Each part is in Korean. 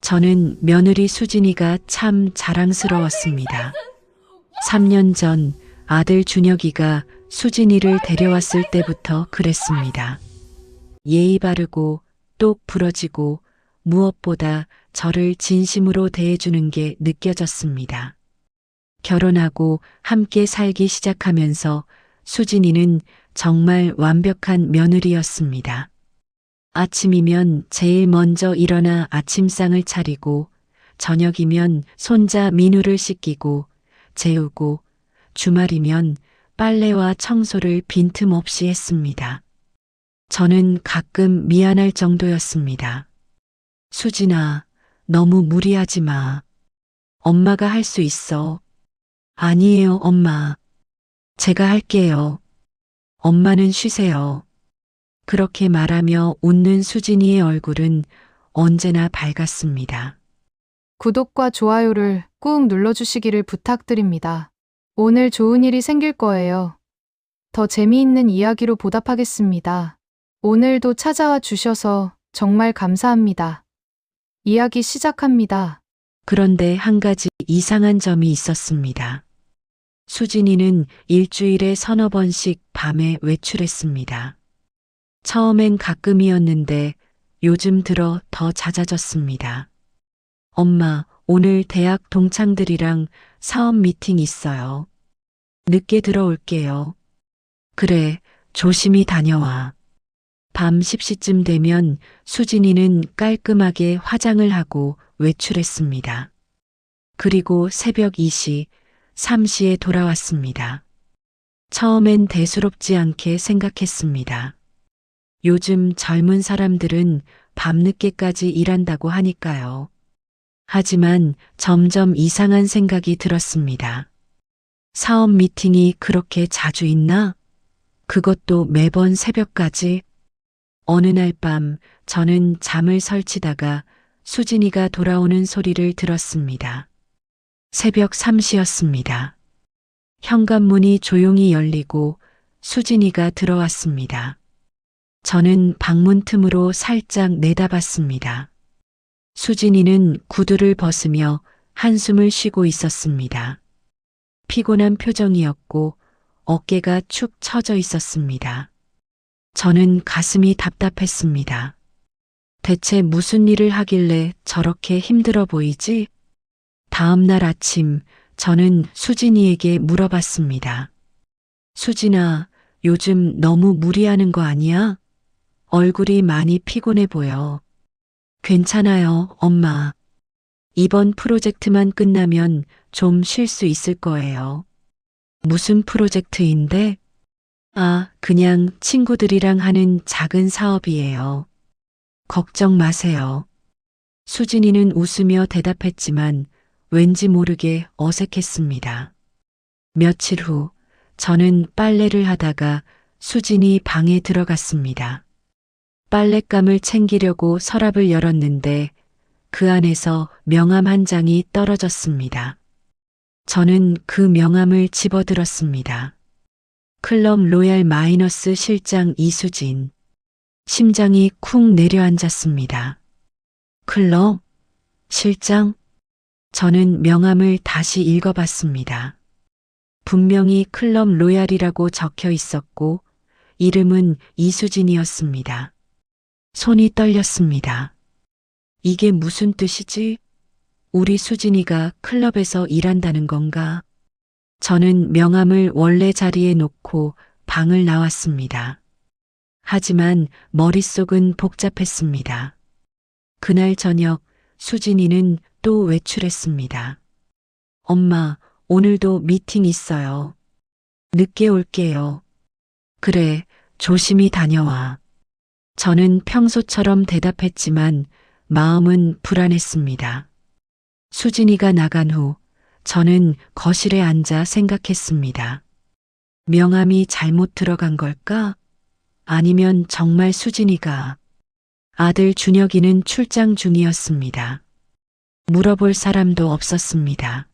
저는 며느리 수진이가 참 자랑스러웠습니다. 3년 전 아들 준혁이가 수진이를 데려왔을 때부터 그랬습니다. 예의 바르고 똑 부러지고 무엇보다 저를 진심으로 대해주는 게 느껴졌습니다. 결혼하고 함께 살기 시작하면서 수진이는 정말 완벽한 며느리였습니다. 아침이면 제일 먼저 일어나 아침상을 차리고 저녁이면 손자 민우를 씻기고 재우고 주말이면 빨래와 청소를 빈틈없이 했습니다. 저는 가끔 미안할 정도였습니다. 수진아, 너무 무리하지 마. 엄마가 할 수 있어. 아니에요, 엄마. 제가 할게요. 엄마는 쉬세요. 그렇게 말하며 웃는 수진이의 얼굴은 언제나 밝았습니다. 구독과 좋아요를 꾹 눌러주시기를 부탁드립니다. 오늘 좋은 일이 생길 거예요. 더 재미있는 이야기로 보답하겠습니다. 오늘도 찾아와 주셔서 정말 감사합니다. 이야기 시작합니다. 그런데 한 가지 이상한 점이 있었습니다. 수진이는 일주일에 서너 번씩 밤에 외출했습니다. 처음엔 가끔이었는데 요즘 들어 더 잦아졌습니다. 엄마, 오늘 대학 동창들이랑 사업 미팅 있어요. 늦게 들어올게요. 그래, 조심히 다녀와. 밤 10시쯤 되면 수진이는 깔끔하게 화장을 하고 외출했습니다. 그리고 새벽 2시, 3시에 돌아왔습니다. 처음엔 대수롭지 않게 생각했습니다. 요즘 젊은 사람들은 밤늦게까지 일한다고 하니까요. 하지만 점점 이상한 생각이 들었습니다. 사업 미팅이 그렇게 자주 있나? 그것도 매번 새벽까지? 어느 날 밤 저는 잠을 설치다가 수진이가 돌아오는 소리를 들었습니다. 새벽 3시였습니다. 현관문이 조용히 열리고 수진이가 들어왔습니다. 저는 방문 틈으로 살짝 내다봤습니다. 수진이는 구두를 벗으며 한숨을 쉬고 있었습니다. 피곤한 표정이었고 어깨가 축 처져 있었습니다. 저는 가슴이 답답했습니다. 대체 무슨 일을 하길래 저렇게 힘들어 보이지? 다음 날 아침 저는 수진이에게 물어봤습니다. 수진아, 요즘 너무 무리하는 거 아니야? 얼굴이 많이 피곤해 보여. 괜찮아요, 엄마. 이번 프로젝트만 끝나면 좀 쉴 수 있을 거예요. 무슨 프로젝트인데? 아, 그냥 친구들이랑 하는 작은 사업이에요. 걱정 마세요. 수진이는 웃으며 대답했지만 왠지 모르게 어색했습니다. 며칠 후 저는 빨래를 하다가 수진이 방에 들어갔습니다. 빨랫감을 챙기려고 서랍을 열었는데 그 안에서 명함 한 장이 떨어졌습니다. 저는 그 명함을 집어들었습니다. 클럽 로얄 마이너스 실장 이수진. 심장이 쿵 내려앉았습니다. 클럽? 실장? 저는 명함을 다시 읽어봤습니다. 분명히 클럽 로얄이라고 적혀 있었고 이름은 이수진이었습니다. 손이 떨렸습니다. 이게 무슨 뜻이지? 우리 수진이가 클럽에서 일한다는 건가? 저는 명함을 원래 자리에 놓고 방을 나왔습니다. 하지만 머릿속은 복잡했습니다. 그날 저녁 수진이는 또 외출했습니다. 엄마, 오늘도 미팅 있어요. 늦게 올게요. 그래, 조심히 다녀와. 저는 평소처럼 대답했지만 마음은 불안했습니다. 수진이가 나간 후 저는 거실에 앉아 생각했습니다. 명함이 잘못 들어간 걸까? 아니면 정말 수진이가. 아들 준혁이는 출장 중이었습니다. 물어볼 사람도 없었습니다.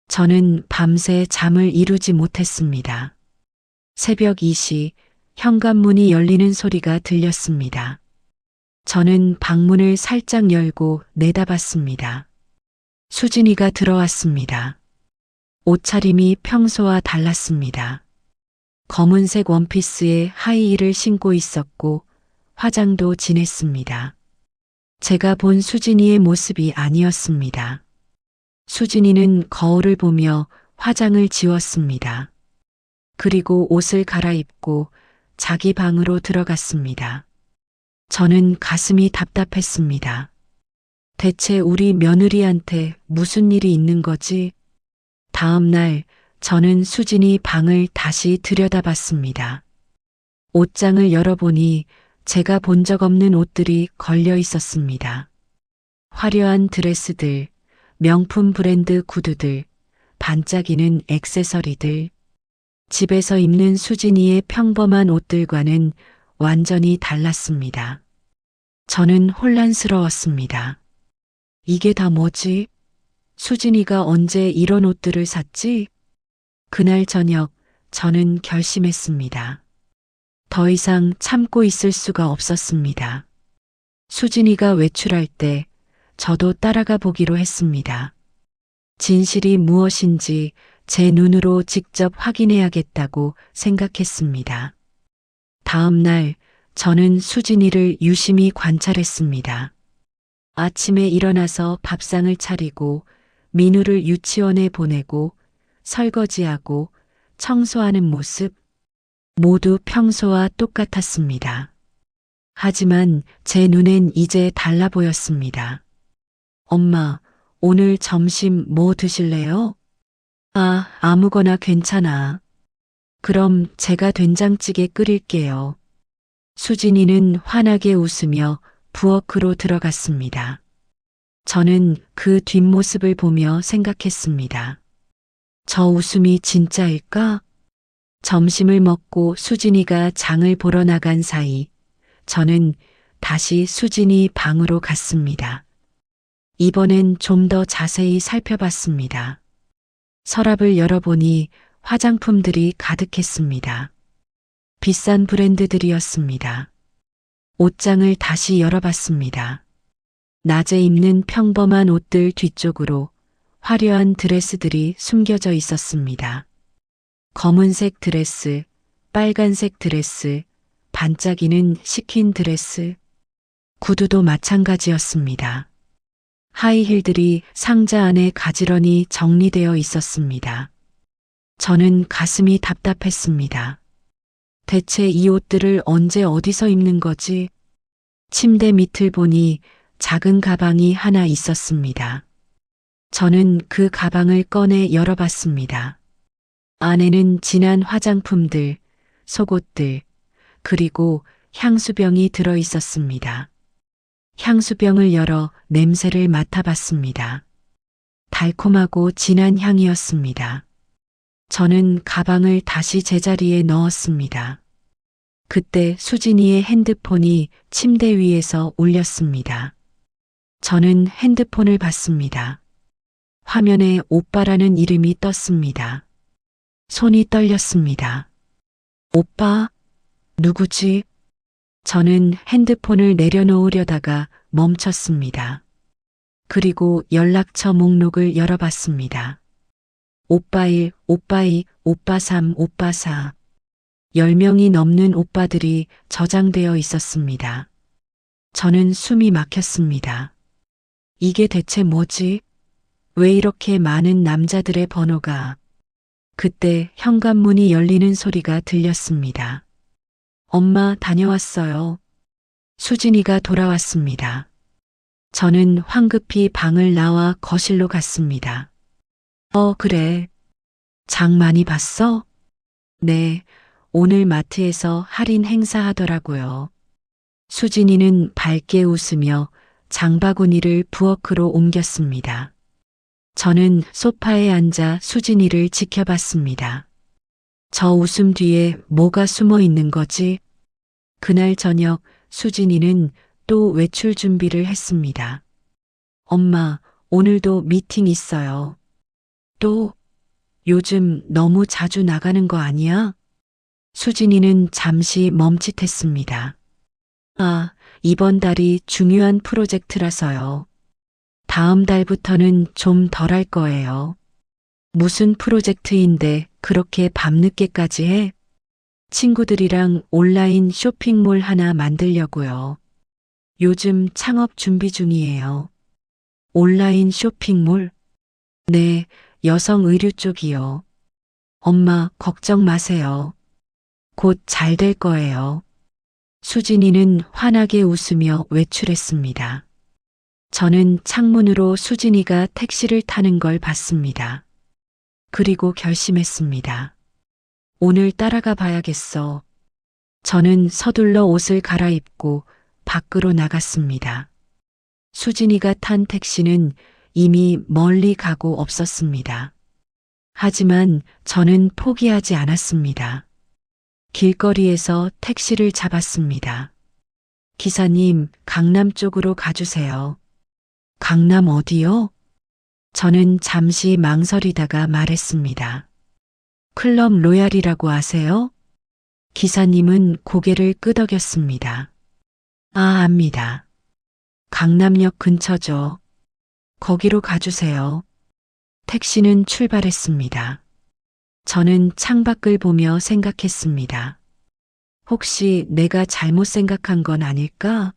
저는 밤새 잠을 이루지 못했습니다. 새벽 2시 현관문이 열리는 소리가 들렸습니다. 저는 방문을 살짝 열고 내다봤습니다. 수진이가 들어왔습니다. 옷차림이 평소와 달랐습니다. 검은색 원피스에 하이힐을 신고 있었고 화장도 진했습니다. 제가 본 수진이의 모습이 아니었습니다. 수진이는 거울을 보며 화장을 지웠습니다. 그리고 옷을 갈아입고 자기 방으로 들어갔습니다. 저는 가슴이 답답했습니다. 대체 우리 며느리한테 무슨 일이 있는 거지? 다음 날 저는 수진이 방을 다시 들여다봤습니다. 옷장을 열어보니 제가 본 적 없는 옷들이 걸려 있었습니다. 화려한 드레스들, 명품 브랜드 구두들, 반짝이는 액세서리들. 집에서 입는 수진이의 평범한 옷들과는 완전히 달랐습니다. 저는 혼란스러웠습니다. 이게 다 뭐지? 수진이가 언제 이런 옷들을 샀지? 그날 저녁 저는 결심했습니다. 더 이상 참고 있을 수가 없었습니다. 수진이가 외출할 때 저도 따라가 보기로 했습니다. 진실이 무엇인지 제 눈으로 직접 확인해야겠다고 생각했습니다. 다음 날 저는 수진이를 유심히 관찰했습니다. 아침에 일어나서 밥상을 차리고 민우를 유치원에 보내고 설거지하고 청소하는 모습 모두 평소와 똑같았습니다. 하지만 제 눈엔 이제 달라 보였습니다. 엄마, 오늘 점심 뭐 드실래요? 아, 아무거나 괜찮아. 그럼 제가 된장찌개 끓일게요. 수진이는 환하게 웃으며 부엌으로 들어갔습니다. 저는 그 뒷모습을 보며 생각했습니다. 저 웃음이 진짜일까? 점심을 먹고 수진이가 장을 보러 나간 사이 저는 다시 수진이 방으로 갔습니다. 이번엔 좀 더 자세히 살펴봤습니다. 서랍을 열어보니 화장품들이 가득했습니다. 비싼 브랜드들이었습니다. 옷장을 다시 열어봤습니다. 낮에 입는 평범한 옷들 뒤쪽으로 화려한 드레스들이 숨겨져 있었습니다. 검은색 드레스, 빨간색 드레스, 반짝이는 시킨 드레스, 구두도 마찬가지였습니다. 하이힐들이 상자 안에 가지런히 정리되어 있었습니다. 저는 가슴이 답답했습니다. 대체 이 옷들을 언제 어디서 입는 거지? 침대 밑을 보니 작은 가방이 하나 있었습니다. 저는 그 가방을 꺼내 열어봤습니다. 안에는 진한 화장품들, 속옷들, 그리고 향수병이 들어 있었습니다. 향수병을 열어 냄새를 맡아봤습니다. 달콤하고 진한 향이었습니다. 저는 가방을 다시 제자리에 넣었습니다. 그때 수진이의 핸드폰이 침대 위에서 울렸습니다. 저는 핸드폰을 봤습니다. 화면에 오빠라는 이름이 떴습니다. 손이 떨렸습니다. 오빠? 누구지? 저는 핸드폰을 내려놓으려다가 멈췄습니다. 그리고 연락처 목록을 열어봤습니다. 오빠 1, 오빠 2, 오빠 3, 오빠 4. 10명이 넘는 오빠들이 저장되어 있었습니다. 저는 숨이 막혔습니다. 이게 대체 뭐지? 왜 이렇게 많은 남자들의 번호가? 그때 현관문이 열리는 소리가 들렸습니다. 엄마 다녀왔어요. 수진이가 돌아왔습니다. 저는 황급히 방을 나와 거실로 갔습니다. 그래. 장 많이 봤어? 네, 오늘 마트에서 할인 행사하더라고요. 수진이는 밝게 웃으며 장바구니를 부엌으로 옮겼습니다. 저는 소파에 앉아 수진이를 지켜봤습니다. 저 웃음 뒤에 뭐가 숨어 있는 거지? 그날 저녁 수진이는 또 외출 준비를 했습니다. 엄마, 오늘도 미팅 있어요. 또? 요즘 너무 자주 나가는 거 아니야? 수진이는 잠시 멈칫했습니다. 아, 이번 달이 중요한 프로젝트라서요. 다음 달부터는 좀 덜 할 거예요. 무슨 프로젝트인데 그렇게 밤늦게까지 해? 친구들이랑 온라인 쇼핑몰 하나 만들려고요. 요즘 창업 준비 중이에요. 온라인 쇼핑몰? 네, 여성 의류 쪽이요. 엄마, 걱정 마세요. 곧 잘 될 거예요. 수진이는 환하게 웃으며 외출했습니다. 저는 창문으로 수진이가 택시를 타는 걸 봤습니다. 그리고 결심했습니다. 오늘 따라가 봐야겠어. 저는 서둘러 옷을 갈아입고 밖으로 나갔습니다. 수진이가 탄 택시는 이미 멀리 가고 없었습니다. 하지만 저는 포기하지 않았습니다. 길거리에서 택시를 잡았습니다. 기사님, 강남 쪽으로 가주세요. 강남 어디요? 저는 잠시 망설이다가 말했습니다. 클럽 로얄이라고 아세요? 기사님은 고개를 끄덕였습니다. 아, 압니다. 강남역 근처죠. 거기로 가주세요. 택시는 출발했습니다. 저는 창밖을 보며 생각했습니다. 혹시 내가 잘못 생각한 건 아닐까?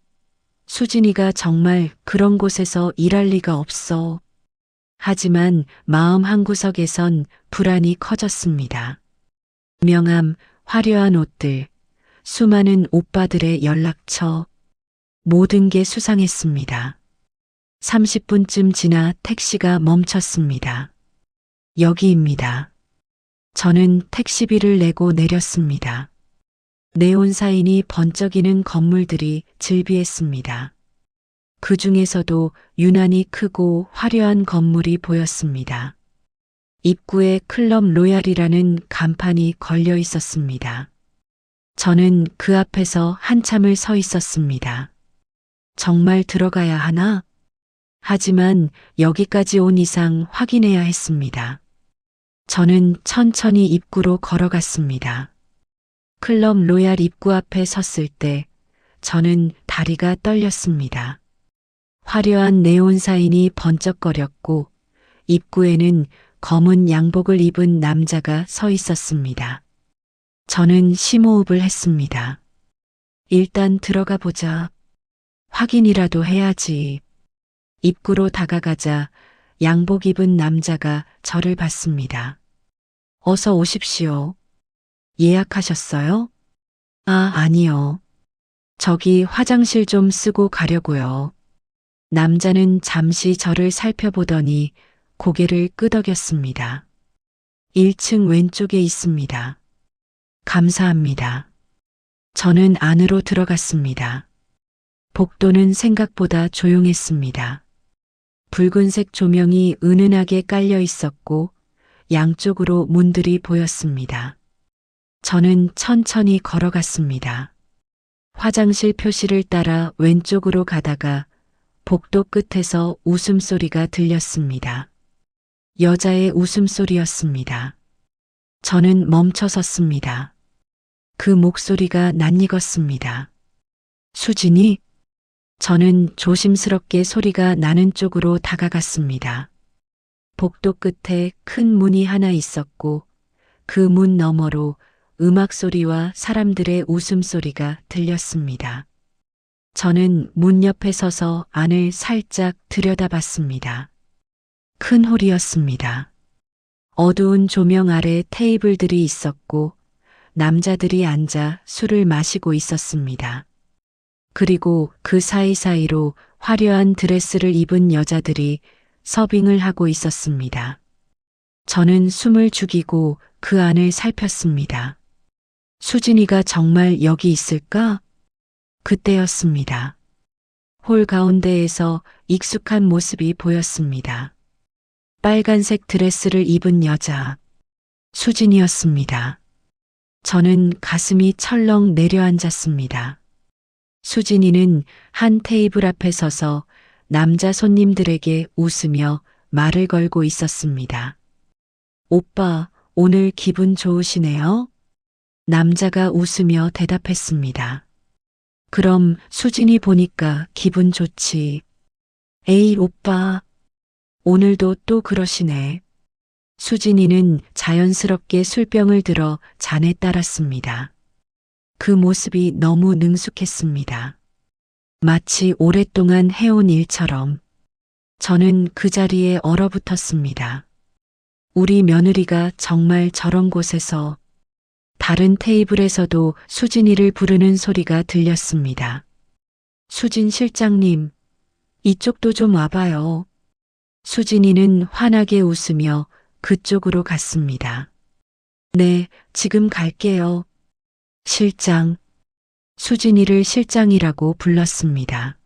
수진이가 정말 그런 곳에서 일할 리가 없어. 하지만 마음 한구석에선 불안이 커졌습니다. 유명함, 화려한 옷들, 수많은 오빠들의 연락처, 모든 게 수상했습니다. 30분쯤 지나 택시가 멈췄습니다. 여기입니다. 저는 택시비를 내고 내렸습니다. 네온 사인이 번쩍이는 건물들이 즐비했습니다. 그 중에서도 유난히 크고 화려한 건물이 보였습니다. 입구에 클럽 로얄이라는 간판이 걸려 있었습니다. 저는 그 앞에서 한참을 서 있었습니다. 정말 들어가야 하나? 하지만 여기까지 온 이상 확인해야 했습니다. 저는 천천히 입구로 걸어갔습니다. 클럽 로얄 입구 앞에 섰을 때 저는 다리가 떨렸습니다. 화려한 네온 사인이 번쩍거렸고 입구에는 검은 양복을 입은 남자가 서 있었습니다. 저는 심호흡을 했습니다. 일단 들어가 보자. 확인이라도 해야지. 입구로 다가가자 양복 입은 남자가 저를 봤습니다. 어서 오십시오. 예약하셨어요? 아, 아니요. 저기 화장실 좀 쓰고 가려고요. 남자는 잠시 저를 살펴보더니 고개를 끄덕였습니다. 1층 왼쪽에 있습니다. 감사합니다. 저는 안으로 들어갔습니다. 복도는 생각보다 조용했습니다. 붉은색 조명이 은은하게 깔려 있었고 양쪽으로 문들이 보였습니다. 저는 천천히 걸어갔습니다. 화장실 표시를 따라 왼쪽으로 가다가 복도 끝에서 웃음소리가 들렸습니다. 여자의 웃음소리였습니다. 저는 멈춰 섰습니다. 그 목소리가 낯익었습니다. 수진이? 저는 조심스럽게 소리가 나는 쪽으로 다가갔습니다. 복도 끝에 큰 문이 하나 있었고 그 문 너머로 음악 소리와 사람들의 웃음소리가 들렸습니다. 저는 문 옆에 서서 안을 살짝 들여다봤습니다. 큰 홀이었습니다. 어두운 조명 아래 테이블들이 있었고 남자들이 앉아 술을 마시고 있었습니다. 그리고 그 사이사이로 화려한 드레스를 입은 여자들이 서빙을 하고 있었습니다. 저는 숨을 죽이고 그 안을 살폈습니다. 수진이가 정말 여기 있을까? 그때였습니다. 홀 가운데에서 익숙한 모습이 보였습니다. 빨간색 드레스를 입은 여자. 수진이었습니다. 저는 가슴이 철렁 내려앉았습니다. 수진이는 한 테이블 앞에 서서 남자 손님들에게 웃으며 말을 걸고 있었습니다. 오빠, 오늘 기분 좋으시네요? 남자가 웃으며 대답했습니다. 그럼 수진이 보니까 기분 좋지. 에이, 오빠. 오늘도 또 그러시네. 수진이는 자연스럽게 술병을 들어 잔에 따랐습니다. 그 모습이 너무 능숙했습니다. 마치 오랫동안 해온 일처럼. 저는 그 자리에 얼어붙었습니다. 우리 며느리가 정말 저런 곳에서 다른 테이블에서도 수진이를 부르는 소리가 들렸습니다. 수진 실장님, 이쪽도 좀 와봐요. 수진이는 환하게 웃으며 그쪽으로 갔습니다. 네, 지금 갈게요. 실장. 수진이를 실장이라고 불렀습니다.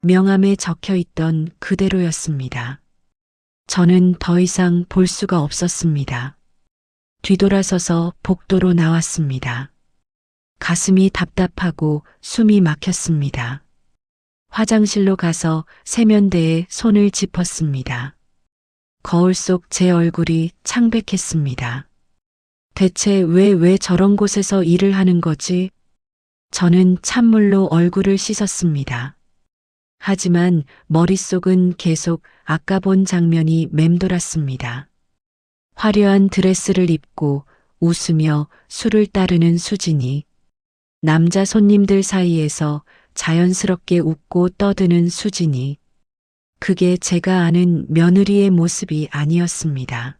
명함에 적혀 있던 그대로였습니다. 저는 더 이상 볼 수가 없었습니다. 뒤돌아서서 복도로 나왔습니다. 가슴이 답답하고 숨이 막혔습니다. 화장실로 가서 세면대에 손을 짚었습니다. 거울 속 제 얼굴이 창백했습니다. 대체 왜 저런 곳에서 일을 하는 거지? 저는 찬물로 얼굴을 씻었습니다. 하지만 머릿속은 계속 아까 본 장면이 맴돌았습니다. 화려한 드레스를 입고 웃으며 술을 따르는 수진이, 남자 손님들 사이에서 자연스럽게 웃고 떠드는 수진이, 그게 제가 아는 며느리의 모습이 아니었습니다.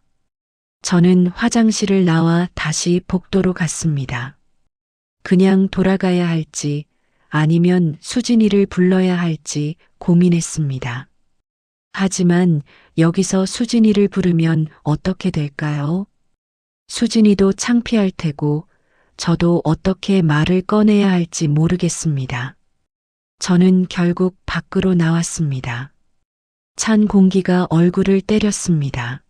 저는 화장실을 나와 다시 복도로 갔습니다. 그냥 돌아가야 할지 아니면 수진이를 불러야 할지 고민했습니다. 하지만 여기서 수진이를 부르면 어떻게 될까요? 수진이도 창피할 테고 저도 어떻게 말을 꺼내야 할지 모르겠습니다. 저는 결국 밖으로 나왔습니다. 찬 공기가 얼굴을 때렸습니다.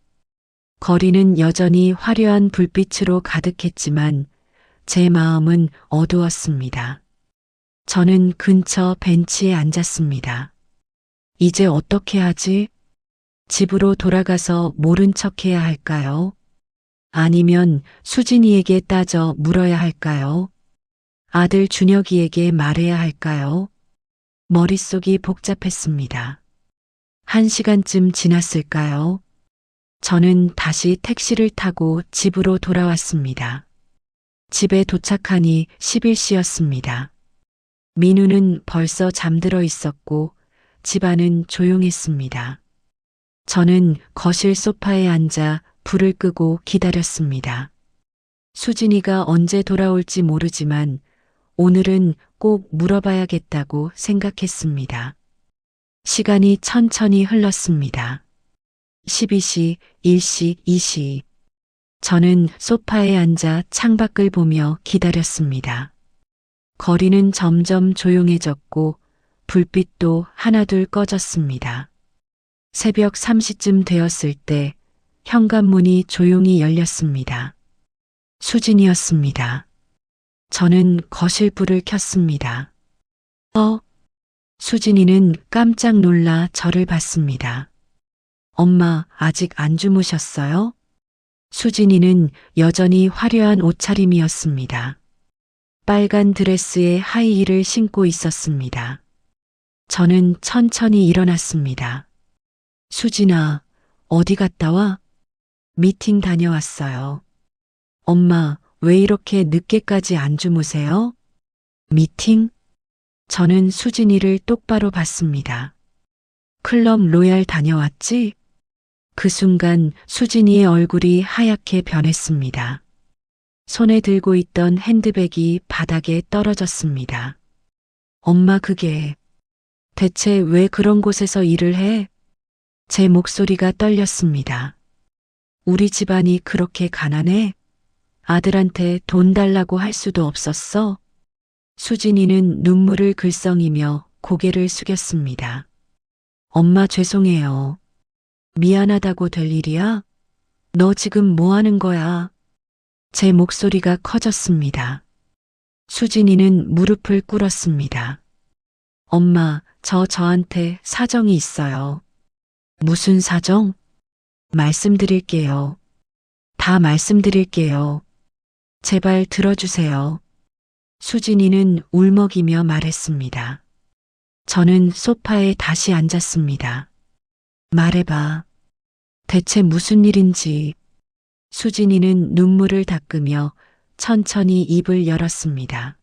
거리는 여전히 화려한 불빛으로 가득했지만 제 마음은 어두웠습니다. 저는 근처 벤치에 앉았습니다. 이제 어떻게 하지? 집으로 돌아가서 모른 척 해야 할까요? 아니면 수진이에게 따져 물어야 할까요? 아들 준혁이에게 말해야 할까요? 머릿속이 복잡했습니다. 1시간쯤 지났을까요? 저는 다시 택시를 타고 집으로 돌아왔습니다. 집에 도착하니 11시였습니다. 민우는 벌써 잠들어 있었고 집안은 조용했습니다. 저는 거실 소파에 앉아 불을 끄고 기다렸습니다. 수진이가 언제 돌아올지 모르지만 오늘은 꼭 물어봐야겠다고 생각했습니다. 시간이 천천히 흘렀습니다. 12시, 1시, 2시. 저는 소파에 앉아 창밖을 보며 기다렸습니다. 거리는 점점 조용해졌고 불빛도 하나둘 꺼졌습니다. 새벽 3시쯤 되었을 때 현관문이 조용히 열렸습니다. 수진이었습니다. 저는 거실 불을 켰습니다. 수진이는 깜짝 놀라 저를 봤습니다. 엄마, 아직 안 주무셨어요? 수진이는 여전히 화려한 옷차림이었습니다. 빨간 드레스에 하이힐을 신고 있었습니다. 저는 천천히 일어났습니다. 수진아, 어디 갔다 와? 미팅 다녀왔어요. 엄마, 왜 이렇게 늦게까지 안 주무세요? 미팅? 저는 수진이를 똑바로 봤습니다. 클럽 로얄 다녀왔지? 그 순간 수진이의 얼굴이 하얗게 변했습니다. 손에 들고 있던 핸드백이 바닥에 떨어졌습니다. 엄마, 그게 대체 왜 그런 곳에서 일을 해? 제 목소리가 떨렸습니다. 우리 집안이 그렇게 가난해? 아들한테 돈 달라고 할 수도 없었어? 수진이는 눈물을 글썽이며 고개를 숙였습니다. 엄마, 죄송해요. 미안하다고 될 일이야? 너 지금 뭐 하는 거야? 제 목소리가 커졌습니다. 수진이는 무릎을 꿇었습니다. 엄마, 저한테 사정이 있어요. 무슨 사정? 말씀드릴게요. 다 말씀드릴게요. 제발 들어주세요. 수진이는 울먹이며 말했습니다. 저는 소파에 다시 앉았습니다. 말해봐. 대체 무슨 일인지. 수진이는 눈물을 닦으며 천천히 입을 열었습니다.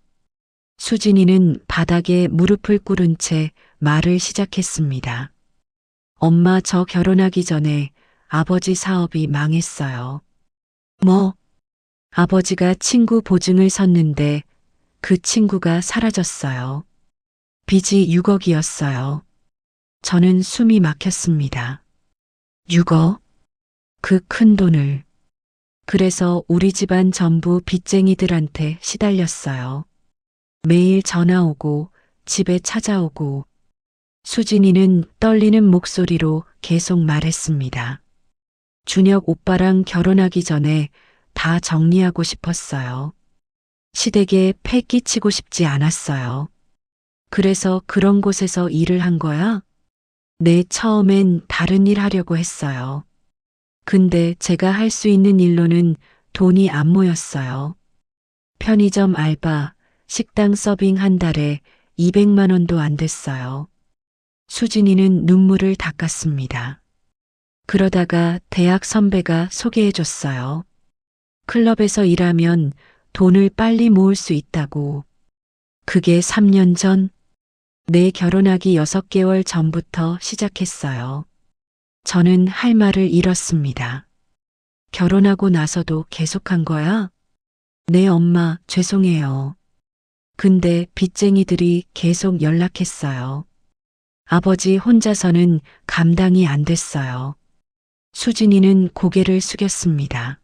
수진이는 바닥에 무릎을 꿇은 채 말을 시작했습니다. 엄마, 저 결혼하기 전에 아버지 사업이 망했어요. 뭐? 아버지가 친구 보증을 섰는데 그 친구가 사라졌어요. 빚이 6억이었어요. 저는 숨이 막혔습니다. 6억? 그 큰 돈을. 그래서 우리 집안 전부 빚쟁이들한테 시달렸어요. 매일 전화 오고 집에 찾아오고. 수진이는 떨리는 목소리로 계속 말했습니다. 준혁 오빠랑 결혼하기 전에 다 정리하고 싶었어요. 시댁에 패 끼치고 싶지 않았어요. 그래서 그런 곳에서 일을 한 거야? 네, 처음엔 다른 일 하려고 했어요. 근데 제가 할 수 있는 일로는 돈이 안 모였어요. 편의점 알바, 식당 서빙 한 달에 200만 원도 안 됐어요. 수진이는 눈물을 닦았습니다. 그러다가 대학 선배가 소개해줬어요. 클럽에서 일하면 돈을 빨리 모을 수 있다고. 그게 3년 전? 내 결혼하기 6개월 전부터 시작했어요. 저는 할 말을 잃었습니다. 결혼하고 나서도 계속한 거야? 네, 엄마, 죄송해요. 근데 빚쟁이들이 계속 연락했어요. 아버지 혼자서는 감당이 안 됐어요. 수진이는 고개를 숙였습니다.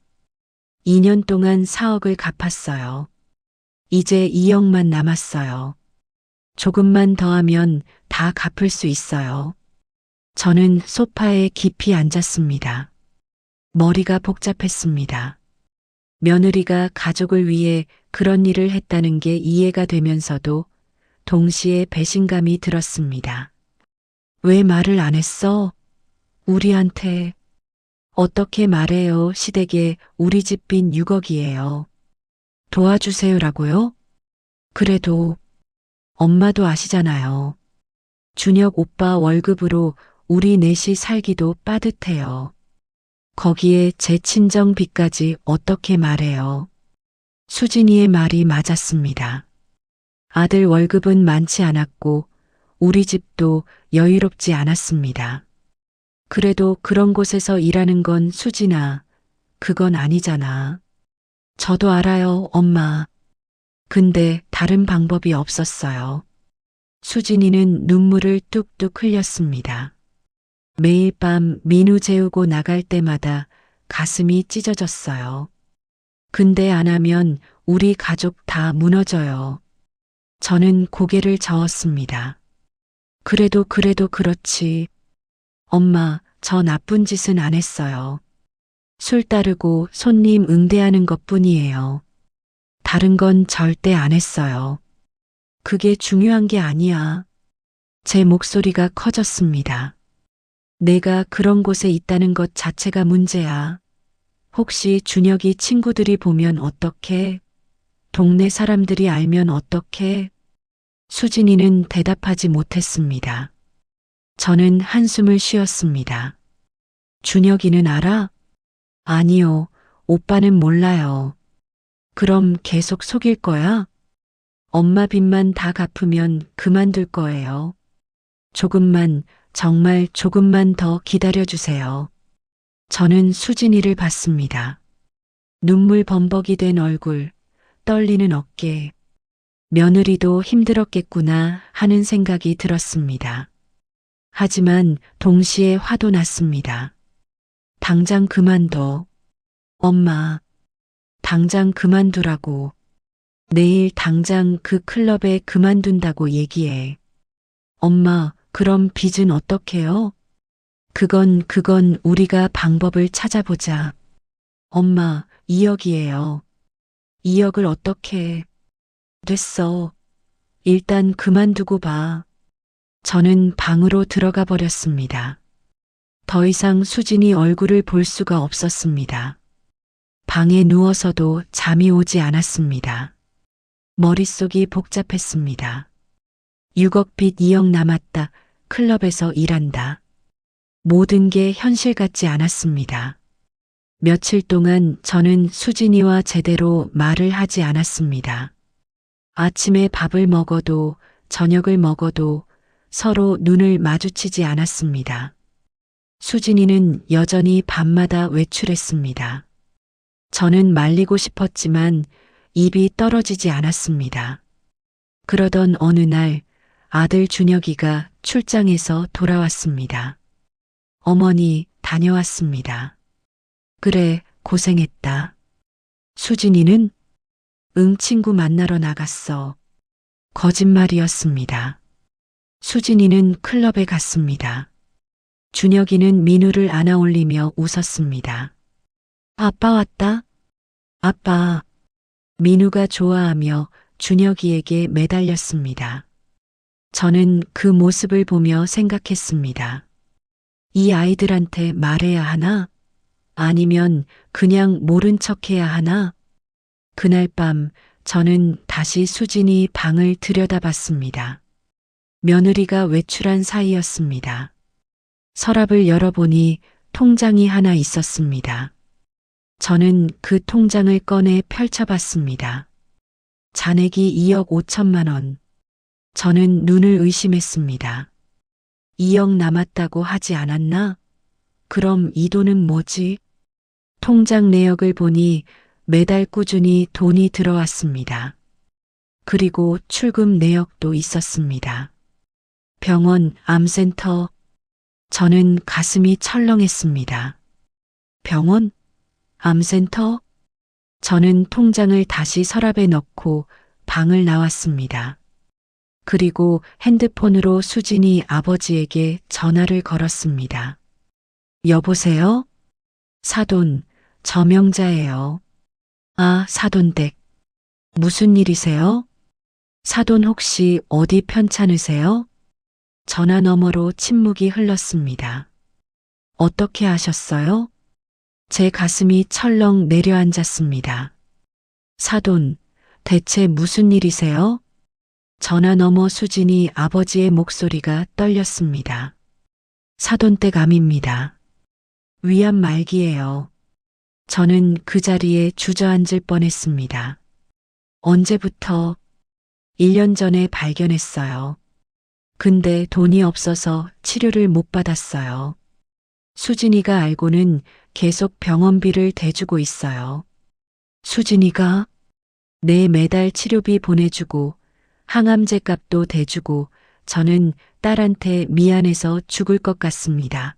2년 동안 4억을 갚았어요. 이제 2억만 남았어요. 조금만 더 하면 다 갚을 수 있어요. 저는 소파에 깊이 앉았습니다. 머리가 복잡했습니다. 며느리가 가족을 위해 그런 일을 했다는 게 이해가 되면서도 동시에 배신감이 들었습니다. 왜 말을 안 했어? 우리한테. 어떻게 말해요? 시댁에 우리 집 빚 6억이에요. 도와주세요라고요? 그래도 엄마도 아시잖아요. 준혁 오빠 월급으로 우리 넷이 살기도 빠듯해요. 거기에 제 친정 빚까지 어떻게 말해요? 수진이의 말이 맞았습니다. 아들 월급은 많지 않았고 우리 집도 여유롭지 않았습니다. 그래도 그런 곳에서 일하는 건 수진아, 그건 아니잖아. 저도 알아요, 엄마. 근데 다른 방법이 없었어요. 수진이는 눈물을 뚝뚝 흘렸습니다. 매일 밤 민우 재우고 나갈 때마다 가슴이 찢어졌어요. 근데 안 하면 우리 가족 다 무너져요. 저는 고개를 저었습니다. 그래도 그렇지. 엄마, 저 나쁜 짓은 안 했어요. 술 따르고 손님 응대하는 것뿐이에요. 다른 건 절대 안 했어요. 그게 중요한 게 아니야. 제 목소리가 커졌습니다. 내가 그런 곳에 있다는 것 자체가 문제야. 혹시 준혁이 친구들이 보면 어떡해? 동네 사람들이 알면 어떡해? 수진이는 대답하지 못했습니다. 저는 한숨을 쉬었습니다. 준혁이는 알아? 아니요, 오빠는 몰라요. 그럼 계속 속일 거야? 엄마 빚만 다 갚으면 그만둘 거예요. 조금만, 정말 조금만 더 기다려주세요. 저는 수진이를 봤습니다. 눈물 범벅이 된 얼굴, 떨리는 어깨. 며느리도 힘들었겠구나 하는 생각이 들었습니다. 하지만 동시에 화도 났습니다. 당장 그만둬. 엄마, 당장 그만두라고. 내일 당장 그 클럽에 그만둔다고 얘기해. 엄마, 그럼 빚은 어떡해요? 그건 우리가 방법을 찾아보자. 엄마, 2억이에요. 2억을 어떻게. 됐어. 일단 그만두고 봐. 저는 방으로 들어가 버렸습니다. 더 이상 수진이 얼굴을 볼 수가 없었습니다. 방에 누워서도 잠이 오지 않았습니다. 머릿속이 복잡했습니다. 6억 빚 2억 남았다. 클럽에서 일한다. 모든 게 현실 같지 않았습니다. 며칠 동안 저는 수진이와 제대로 말을 하지 않았습니다. 아침에 밥을 먹어도 저녁을 먹어도 서로 눈을 마주치지 않았습니다. 수진이는 여전히 밤마다 외출했습니다. 저는 말리고 싶었지만 입이 떨어지지 않았습니다. 그러던 어느 날 아들 준혁이가 출장에서 돌아왔습니다. 어머니, 다녀왔습니다. 그래, 고생했다. 수진이는? 응, 친구 만나러 나갔어. 거짓말이었습니다. 수진이는 클럽에 갔습니다. 준혁이는 민우를 안아 올리며 웃었습니다. 아빠 왔다? 아빠. 민우가 좋아하며 준혁이에게 매달렸습니다. 저는 그 모습을 보며 생각했습니다. 이 아이들한테 말해야 하나? 아니면 그냥 모른 척해야 하나? 그날 밤 저는 다시 수진이 방을 들여다봤습니다. 며느리가 외출한 사이였습니다. 서랍을 열어보니 통장이 하나 있었습니다. 저는 그 통장을 꺼내 펼쳐봤습니다. 잔액이 2억 5천만 원. 저는 눈을 의심했습니다. 2억 남았다고 하지 않았나? 그럼 이 돈은 뭐지? 통장 내역을 보니 매달 꾸준히 돈이 들어왔습니다. 그리고 출금 내역도 있었습니다. 병원, 암센터. 저는 가슴이 철렁했습니다. 병원? 암센터? 저는 통장을 다시 서랍에 넣고 방을 나왔습니다. 그리고 핸드폰으로 수진이 아버지에게 전화를 걸었습니다. 여보세요? 사돈, 저명자예요. 아, 사돈댁. 무슨 일이세요? 사돈 혹시 어디 편찮으세요? 전화 너머로 침묵이 흘렀습니다. 어떻게 아셨어요? 제 가슴이 철렁 내려앉았습니다. 사돈, 대체 무슨 일이세요? 전화 너머 수진이 아버지의 목소리가 떨렸습니다. 사돈댁 암입니다. 위암 말기예요. 저는 그 자리에 주저앉을 뻔했습니다. 언제부터? 1년 전에 발견했어요. 근데 돈이 없어서 치료를 못 받았어요. 수진이가 알고는 계속 병원비를 대주고 있어요. 수진이가? 네, 매달 치료비 보내주고 항암제 값도 대주고 저는 딸한테 미안해서 죽을 것 같습니다.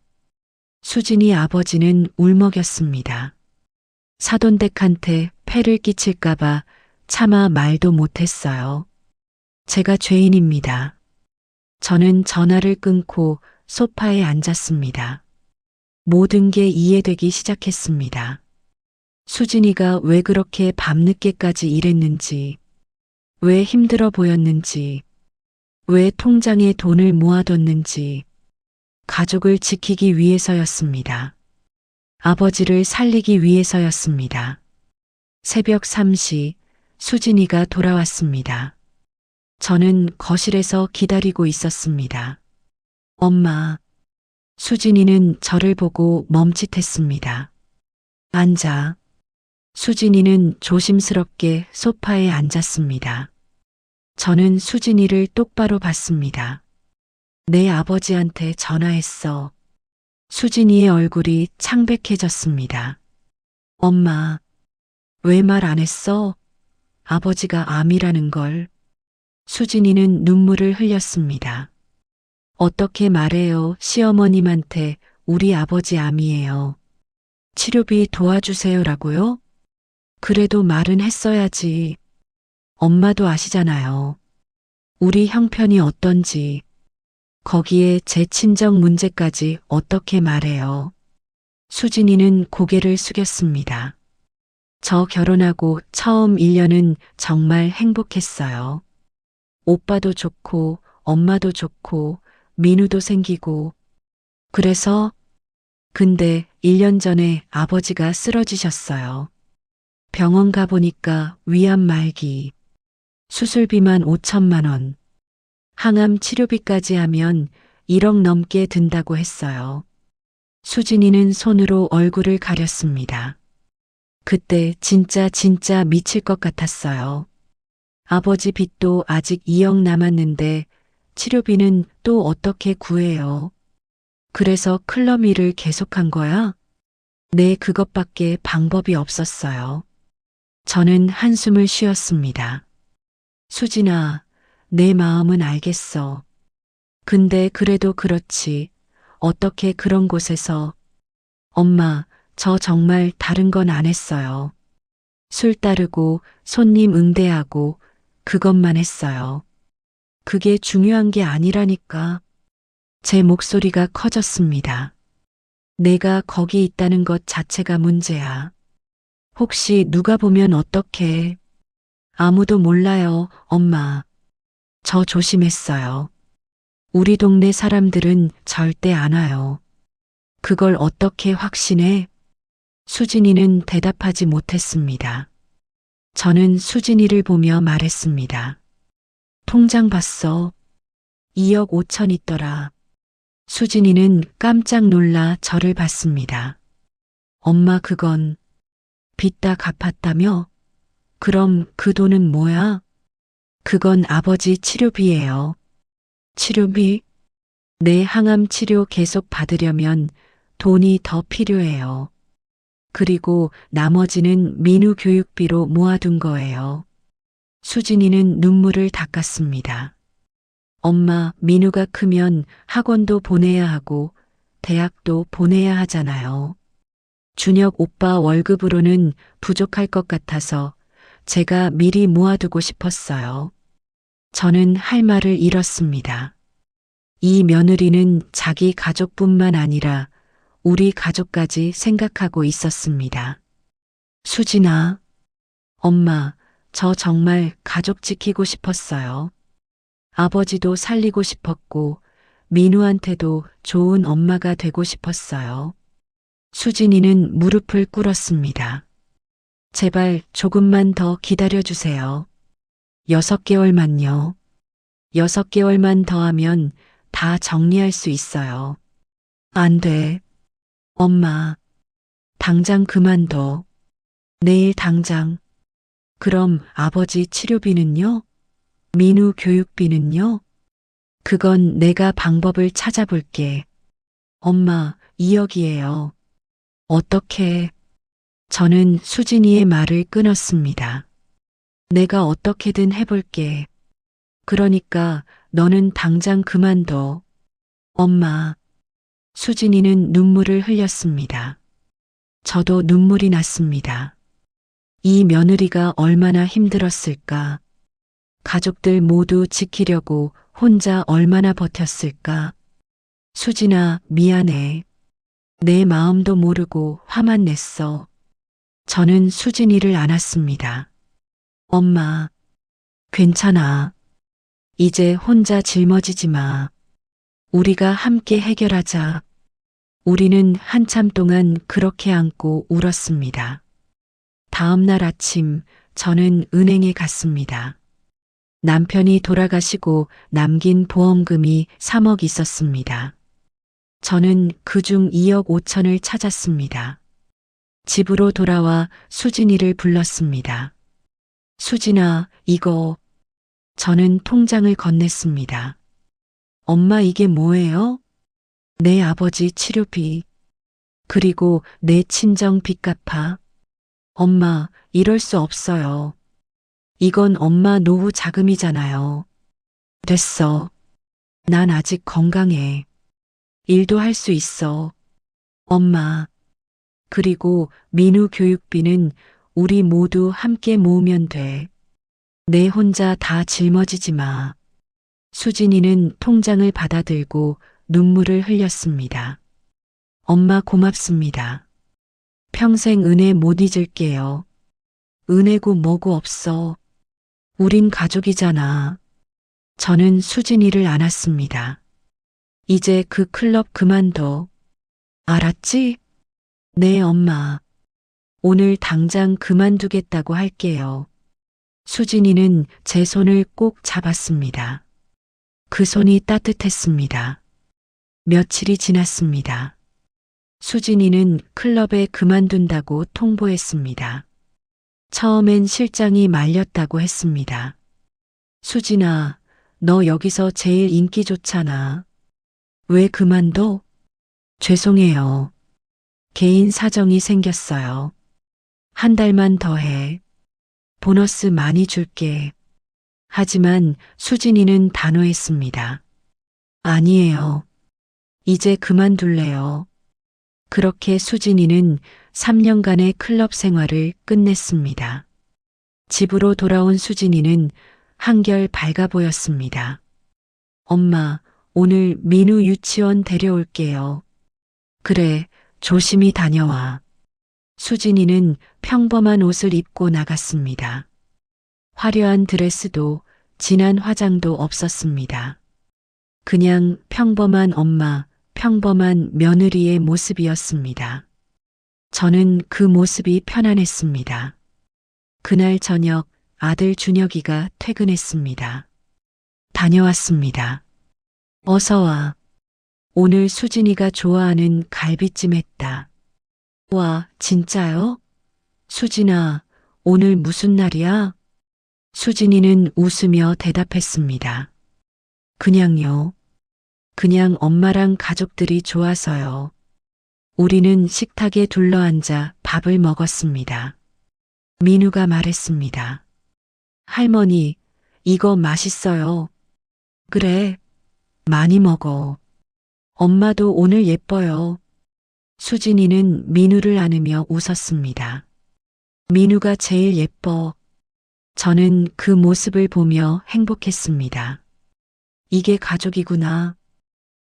수진이 아버지는 울먹였습니다. 사돈댁한테 폐를 끼칠까봐 차마 말도 못했어요. 제가 죄인입니다. 저는 전화를 끊고 소파에 앉았습니다. 모든 게 이해되기 시작했습니다. 수진이가 왜 그렇게 밤늦게까지 일했는지, 왜 힘들어 보였는지, 왜 통장에 돈을 모아뒀는지, 가족을 지키기 위해서였습니다. 아버지를 살리기 위해서였습니다. 새벽 3시 수진이가 돌아왔습니다. 저는 거실에서 기다리고 있었습니다. 엄마. 수진이는 저를 보고 멈칫했습니다. 앉아. 수진이는 조심스럽게 소파에 앉았습니다. 저는 수진이를 똑바로 봤습니다. 내 아버지한테 전화했어. 수진이의 얼굴이 창백해졌습니다. 엄마, 왜 말 안 했어? 아버지가 암이라는 걸. 수진이는 눈물을 흘렸습니다. 어떻게 말해요, 시어머님한테 우리 아버지 암이에요. 치료비 도와주세요라고요? 그래도 말은 했어야지. 엄마도 아시잖아요. 우리 형편이 어떤지. 거기에 제 친정 문제까지 어떻게 말해요. 수진이는 고개를 숙였습니다. 저 결혼하고 처음 1년은 정말 행복했어요. 오빠도 좋고 엄마도 좋고 민우도 생기고. 그래서 근데 1년 전에 아버지가 쓰러지셨어요. 병원 가보니까 위암 말기. 수술비만 5천만 원. 항암 치료비까지 하면 1억 넘게 든다고 했어요. 수진이는 손으로 얼굴을 가렸습니다. 그때 진짜 미칠 것 같았어요. 아버지 빚도 아직 2억 남았는데 치료비는 또 어떻게 구해요? 그래서 클럽 일을 계속한 거야? 네, 그것밖에 방법이 없었어요. 저는 한숨을 쉬었습니다. 수진아, 내 마음은 알겠어. 근데 그래도 그렇지. 어떻게 그런 곳에서. 엄마, 저 정말 다른 건 안 했어요. 술 따르고 손님 응대하고 그것만 했어요. 그게 중요한 게 아니라니까. 제 목소리가 커졌습니다. 내가 거기 있다는 것 자체가 문제야. 혹시 누가 보면 어떡해? 아무도 몰라요, 엄마. 저 조심했어요. 우리 동네 사람들은 절대 안 와요. 그걸 어떻게 확신해? 수진이는 대답하지 못했습니다. 저는 수진이를 보며 말했습니다. 통장 봤어. 2억 5천 있더라. 수진이는 깜짝 놀라 저를 봤습니다. 엄마, 그건 빚 다 갚았다며? 그럼 그 돈은 뭐야? 그건 아버지 치료비예요. 치료비? 내 항암 치료 계속 받으려면 돈이 더 필요해요. 그리고 나머지는 민우 교육비로 모아둔 거예요. 수진이는 눈물을 닦았습니다. 엄마, 민우가 크면 학원도 보내야 하고 대학도 보내야 하잖아요. 준혁 오빠 월급으로는 부족할 것 같아서 제가 미리 모아두고 싶었어요. 저는 할 말을 잃었습니다. 이 며느리는 자기 가족뿐만 아니라 우리 가족까지 생각하고 있었습니다. 수진아, 엄마, 저 정말 가족 지키고 싶었어요. 아버지도 살리고 싶었고 민우한테도 좋은 엄마가 되고 싶었어요. 수진이는 무릎을 꿇었습니다. 제발 조금만 더 기다려주세요. 6개월만요. 6개월만 더 하면 다 정리할 수 있어요. 안 돼. 엄마, 당장 그만둬. 내일 당장. 그럼 아버지 치료비는요? 민우 교육비는요? 그건 내가 방법을 찾아볼게. 엄마, 2억이에요. 어떻게? 저는 수진이의 말을 끊었습니다. 내가 어떻게든 해볼게. 그러니까 너는 당장 그만둬. 엄마. 수진이는 눈물을 흘렸습니다. 저도 눈물이 났습니다. 이 며느리가 얼마나 힘들었을까? 가족들 모두 지키려고 혼자 얼마나 버텼을까? 수진아, 미안해. 내 마음도 모르고 화만 냈어. 저는 수진이를 안았습니다. 엄마, 괜찮아. 이제 혼자 짊어지지 마. 우리가 함께 해결하자. 우리는 한참 동안 그렇게 안고 울었습니다. 다음 날 아침 저는 은행에 갔습니다. 남편이 돌아가시고 남긴 보험금이 3억 있었습니다. 저는 그중 2억 5천을 찾았습니다. 집으로 돌아와 수진이를 불렀습니다. 수진아, 이거. 저는 통장을 건넸습니다. 엄마, 이게 뭐예요? 내 아버지 치료비. 그리고 내 친정 빚 갚아. 엄마, 이럴 수 없어요. 이건 엄마 노후 자금이잖아요. 됐어. 난 아직 건강해. 일도 할 수 있어. 엄마. 그리고 민우 교육비는 우리 모두 함께 모으면 돼. 내 혼자 다 짊어지지 마. 수진이는 통장을 받아들고 눈물을 흘렸습니다. 엄마, 고맙습니다. 평생 은혜 못 잊을게요. 은혜고 뭐고 없어. 우린 가족이잖아. 저는 수진이를 안았습니다. 이제 그 클럽 그만둬. 알았지? 네, 엄마. 오늘 당장 그만두겠다고 할게요. 수진이는 제 손을 꼭 잡았습니다. 그 손이 따뜻했습니다. 며칠이 지났습니다. 수진이는 클럽에 그만둔다고 통보했습니다. 처음엔 실장이 말렸다고 했습니다. 수진아, 너 여기서 제일 인기 좋잖아. 왜 그만둬? 죄송해요. 개인 사정이 생겼어요. 한 달만 더 해. 보너스 많이 줄게. 하지만 수진이는 단호했습니다. 아니에요. 이제 그만둘래요. 그렇게 수진이는 3년간의 클럽 생활을 끝냈습니다. 집으로 돌아온 수진이는 한결 밝아 보였습니다. 엄마, 오늘 민우 유치원 데려올게요. 그래, 조심히 다녀와. 수진이는 평범한 옷을 입고 나갔습니다. 화려한 드레스도 진한 화장도 없었습니다. 그냥 평범한 엄마, 평범한 며느리의 모습이었습니다. 저는 그 모습이 편안했습니다. 그날 저녁 아들 준혁이가 퇴근했습니다. 다녀왔습니다. 어서 와. 오늘 수진이가 좋아하는 갈비찜 했다. 와, 진짜요? 수진아, 오늘 무슨 날이야? 수진이는 웃으며 대답했습니다. 그냥요. 그냥 엄마랑 가족들이 좋아서요. 우리는 식탁에 둘러앉아 밥을 먹었습니다. 민우가 말했습니다. 할머니, 이거 맛있어요. 그래, 많이 먹어. 엄마도 오늘 예뻐요. 수진이는 민우를 안으며 웃었습니다. 민우가 제일 예뻐. 저는 그 모습을 보며 행복했습니다. 이게 가족이구나.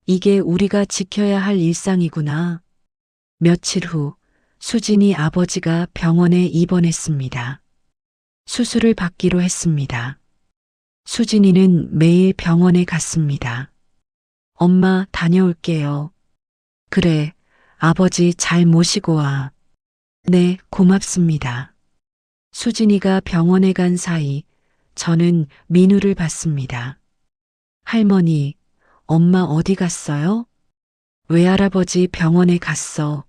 이게 우리가 지켜야 할 일상이구나. 며칠 후 수진이 아버지가 병원에 입원했습니다. 수술을 받기로 했습니다. 수진이는 매일 병원에 갔습니다. 엄마 다녀올게요. 그래, 아버지 잘 모시고 와. 네, 고맙습니다. 수진이가 병원에 간 사이 저는 민우를 봤습니다. 할머니, 엄마 어디 갔어요? 외할아버지 병원에 갔어.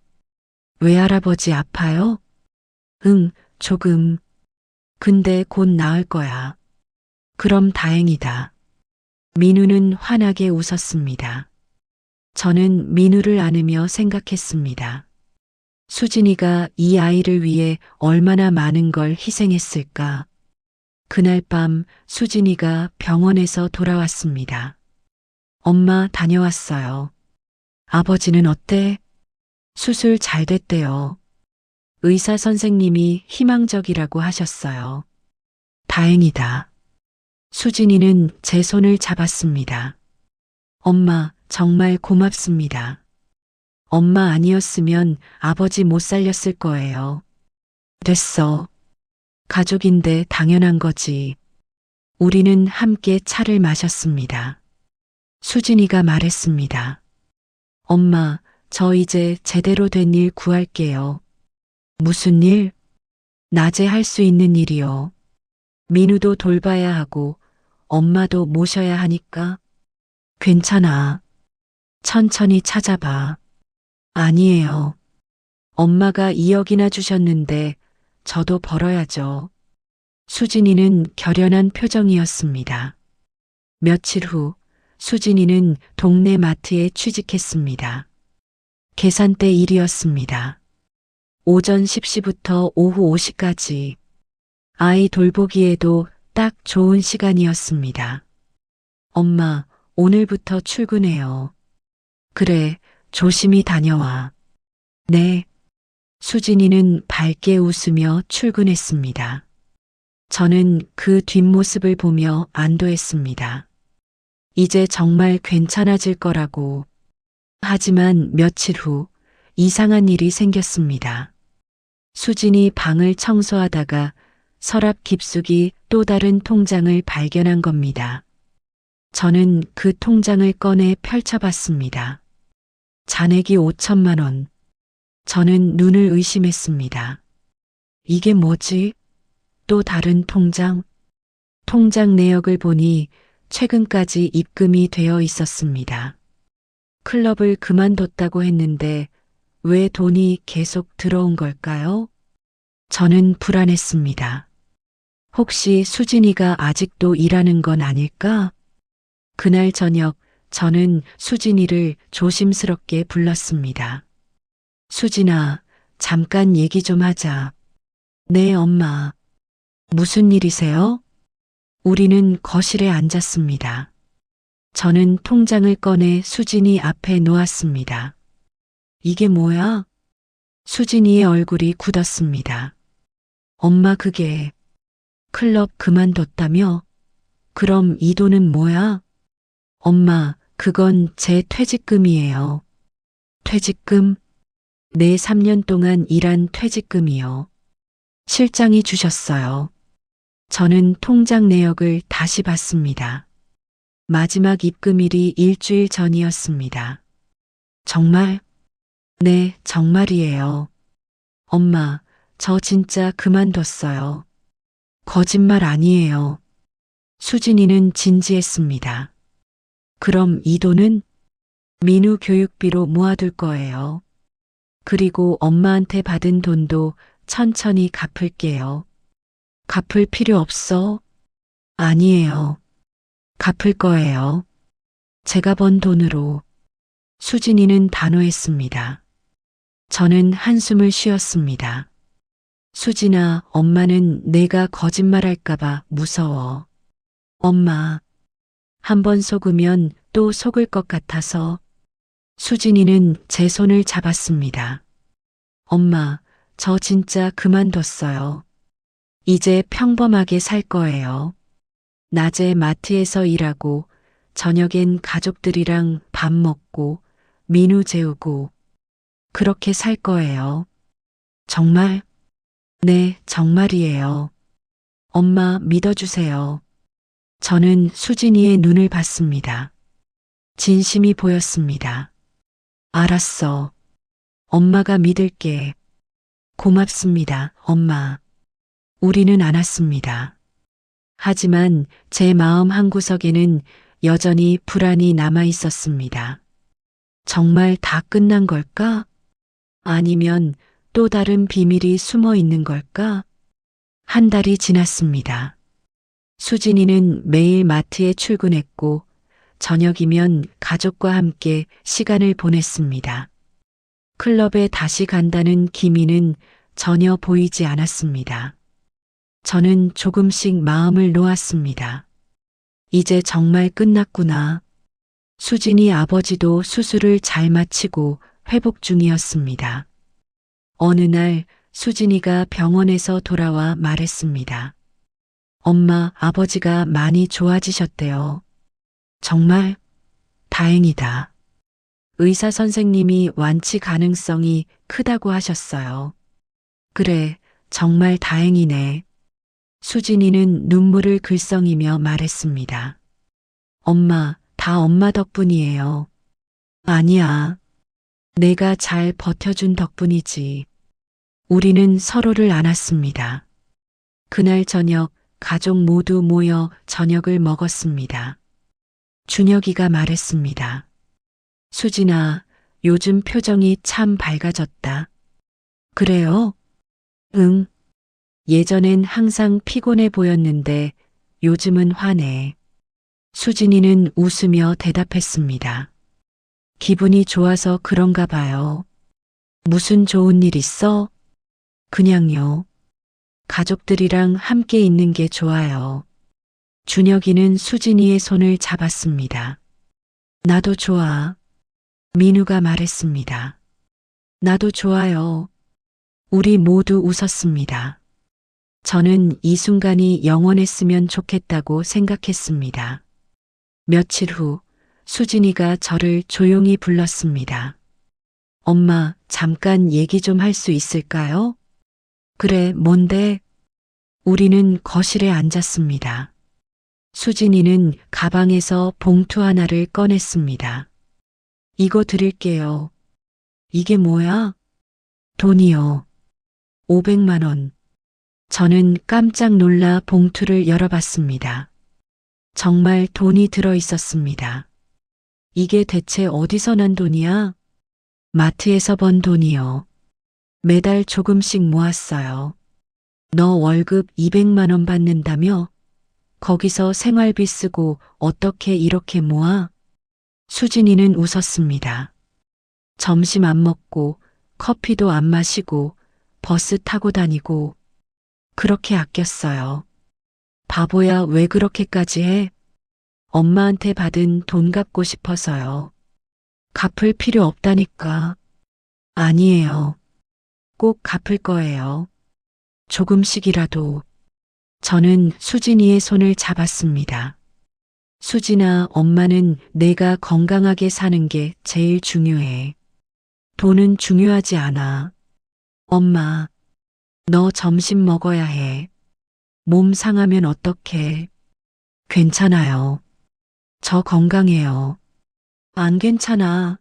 외할아버지 아파요? 응, 조금. 근데 곧 나을 거야. 그럼 다행이다. 민우는 환하게 웃었습니다. 저는 민우를 안으며 생각했습니다. 수진이가 이 아이를 위해 얼마나 많은 걸 희생했을까. 그날 밤 수진이가 병원에서 돌아왔습니다. 엄마 다녀왔어요. 아버지는 어때? 수술 잘 됐대요. 의사 선생님이 희망적이라고 하셨어요. 다행이다. 수진이는 제 손을 잡았습니다. 엄마, 정말 고맙습니다. 엄마 아니었으면 아버지 못 살렸을 거예요. 됐어. 가족인데 당연한 거지. 우리는 함께 차를 마셨습니다. 수진이가 말했습니다. 엄마, 저 이제 제대로 된 일 구할게요. 무슨 일? 낮에 할 수 있는 일이요. 민우도 돌봐야 하고 엄마도 모셔야 하니까. 괜찮아. 천천히 찾아봐. 아니에요. 엄마가 2억이나 주셨는데 저도 벌어야죠. 수진이는 결연한 표정이었습니다. 며칠 후 수진이는 동네 마트에 취직했습니다. 계산대 일이었습니다. 오전 10시부터 오후 5시까지. 아이 돌보기에도 딱 좋은 시간이었습니다. 엄마, 오늘부터 출근해요. 그래, 조심히 다녀와. 네. 수진이는 밝게 웃으며 출근했습니다. 저는 그 뒷모습을 보며 안도했습니다. 이제 정말 괜찮아질 거라고. 하지만 며칠 후 이상한 일이 생겼습니다. 수진이 방을 청소하다가 서랍 깊숙이 또 다른 통장을 발견한 겁니다. 저는 그 통장을 꺼내 펼쳐봤습니다. 잔액이 5천만 원. 저는 눈을 의심했습니다. 이게 뭐지? 또 다른 통장? 통장 내역을 보니 최근까지 입금이 되어 있었습니다. 클럽을 그만뒀다고 했는데 왜 돈이 계속 들어온 걸까요? 저는 불안했습니다. 혹시 수진이가 아직도 일하는 건 아닐까? 그날 저녁 저는 수진이를 조심스럽게 불렀습니다. 수진아, 잠깐 얘기 좀 하자. 네, 엄마. 무슨 일이세요? 우리는 거실에 앉았습니다. 저는 통장을 꺼내 수진이 앞에 놓았습니다. 이게 뭐야? 수진이의 얼굴이 굳었습니다. 엄마, 그게 클럽 그만뒀다며? 그럼 이 돈은 뭐야? 엄마, 그건 제 퇴직금이에요. 퇴직금? 내 3년 동안 일한 퇴직금이요. 실장이 주셨어요. 저는 통장 내역을 다시 봤습니다. 마지막 입금일이 일주일 전이었습니다. 정말? 네, 정말이에요. 엄마, 저 진짜 그만뒀어요. 거짓말 아니에요. 수진이는 진지했습니다. 그럼 이 돈은 민우 교육비로 모아둘 거예요. 그리고 엄마한테 받은 돈도 천천히 갚을게요. 갚을 필요 없어? 아니에요. 갚을 거예요. 제가 번 돈으로. 수진이는 단호했습니다. 저는 한숨을 쉬었습니다. 수진아, 엄마는 내가 거짓말할까봐 무서워. 엄마, 한 번 속으면 또 속을 것 같아서. 수진이는 제 손을 잡았습니다. 엄마, 저 진짜 그만뒀어요. 이제 평범하게 살 거예요. 낮에 마트에서 일하고, 저녁엔 가족들이랑 밥 먹고, 민우 재우고, 그렇게 살 거예요. 정말? 네, 정말이에요. 엄마, 믿어주세요. 저는 수진이의 눈을 봤습니다. 진심이 보였습니다. 알았어. 엄마가 믿을게. 고맙습니다, 엄마. 우리는 안았습니다. 하지만 제 마음 한구석에는 여전히 불안이 남아 있었습니다. 정말 다 끝난 걸까? 아니면 또 다른 비밀이 숨어 있는 걸까? 한 달이 지났습니다. 수진이는 매일 마트에 출근했고 저녁이면 가족과 함께 시간을 보냈습니다. 클럽에 다시 간다는 기미는 전혀 보이지 않았습니다. 저는 조금씩 마음을 놓았습니다. 이제 정말 끝났구나. 수진이 아버지도 수술을 잘 마치고 회복 중이었습니다. 어느 날 수진이가 병원에서 돌아와 말했습니다. 엄마, 아버지가 많이 좋아지셨대요. 정말 다행이다. 의사 선생님이 완치 가능성이 크다고 하셨어요. 그래, 정말 다행이네. 수진이는 눈물을 글썽이며 말했습니다. 엄마, 다 엄마 덕분이에요. 아니야. 내가 잘 버텨준 덕분이지. 우리는 서로를 안았습니다. 그날 저녁 가족 모두 모여 저녁을 먹었습니다. 준혁이가 말했습니다. 수진아, 요즘 표정이 참 밝아졌다. 그래요? 응. 예전엔 항상 피곤해 보였는데 요즘은 화내. 수진이는 웃으며 대답했습니다. 기분이 좋아서 그런가 봐요. 무슨 좋은 일 있어? 그냥요. 가족들이랑 함께 있는 게 좋아요. 준혁이는 수진이의 손을 잡았습니다. 나도 좋아. 민우가 말했습니다. 나도 좋아요. 우리 모두 웃었습니다. 저는 이 순간이 영원했으면 좋겠다고 생각했습니다. 며칠 후 수진이가 저를 조용히 불렀습니다. 엄마, 잠깐 얘기 좀 할 수 있을까요? 그래, 뭔데? 우리는 거실에 앉았습니다. 수진이는 가방에서 봉투 하나를 꺼냈습니다. 이거 드릴게요. 이게 뭐야? 돈이요. 500만 원. 저는 깜짝 놀라 봉투를 열어봤습니다. 정말 돈이 들어 있었습니다. 이게 대체 어디서 난 돈이야? 마트에서 번 돈이요. 매달 조금씩 모았어요. 너 월급 200만 원 받는다며? 거기서 생활비 쓰고 어떻게 이렇게 모아? 수진이는 웃었습니다. 점심 안 먹고 커피도 안 마시고 버스 타고 다니고 그렇게 아꼈어요. 바보야, 왜 그렇게까지 해? 엄마한테 받은 돈 갚고 싶어서요. 갚을 필요 없다니까. 아니에요. 꼭 갚을 거예요. 조금씩이라도. 저는 수진이의 손을 잡았습니다. 수진아, 엄마는 내가 건강하게 사는 게 제일 중요해. 돈은 중요하지 않아. 엄마, 너 점심 먹어야 해. 몸 상하면 어떡해? 괜찮아요. 저 건강해요. 안 괜찮아.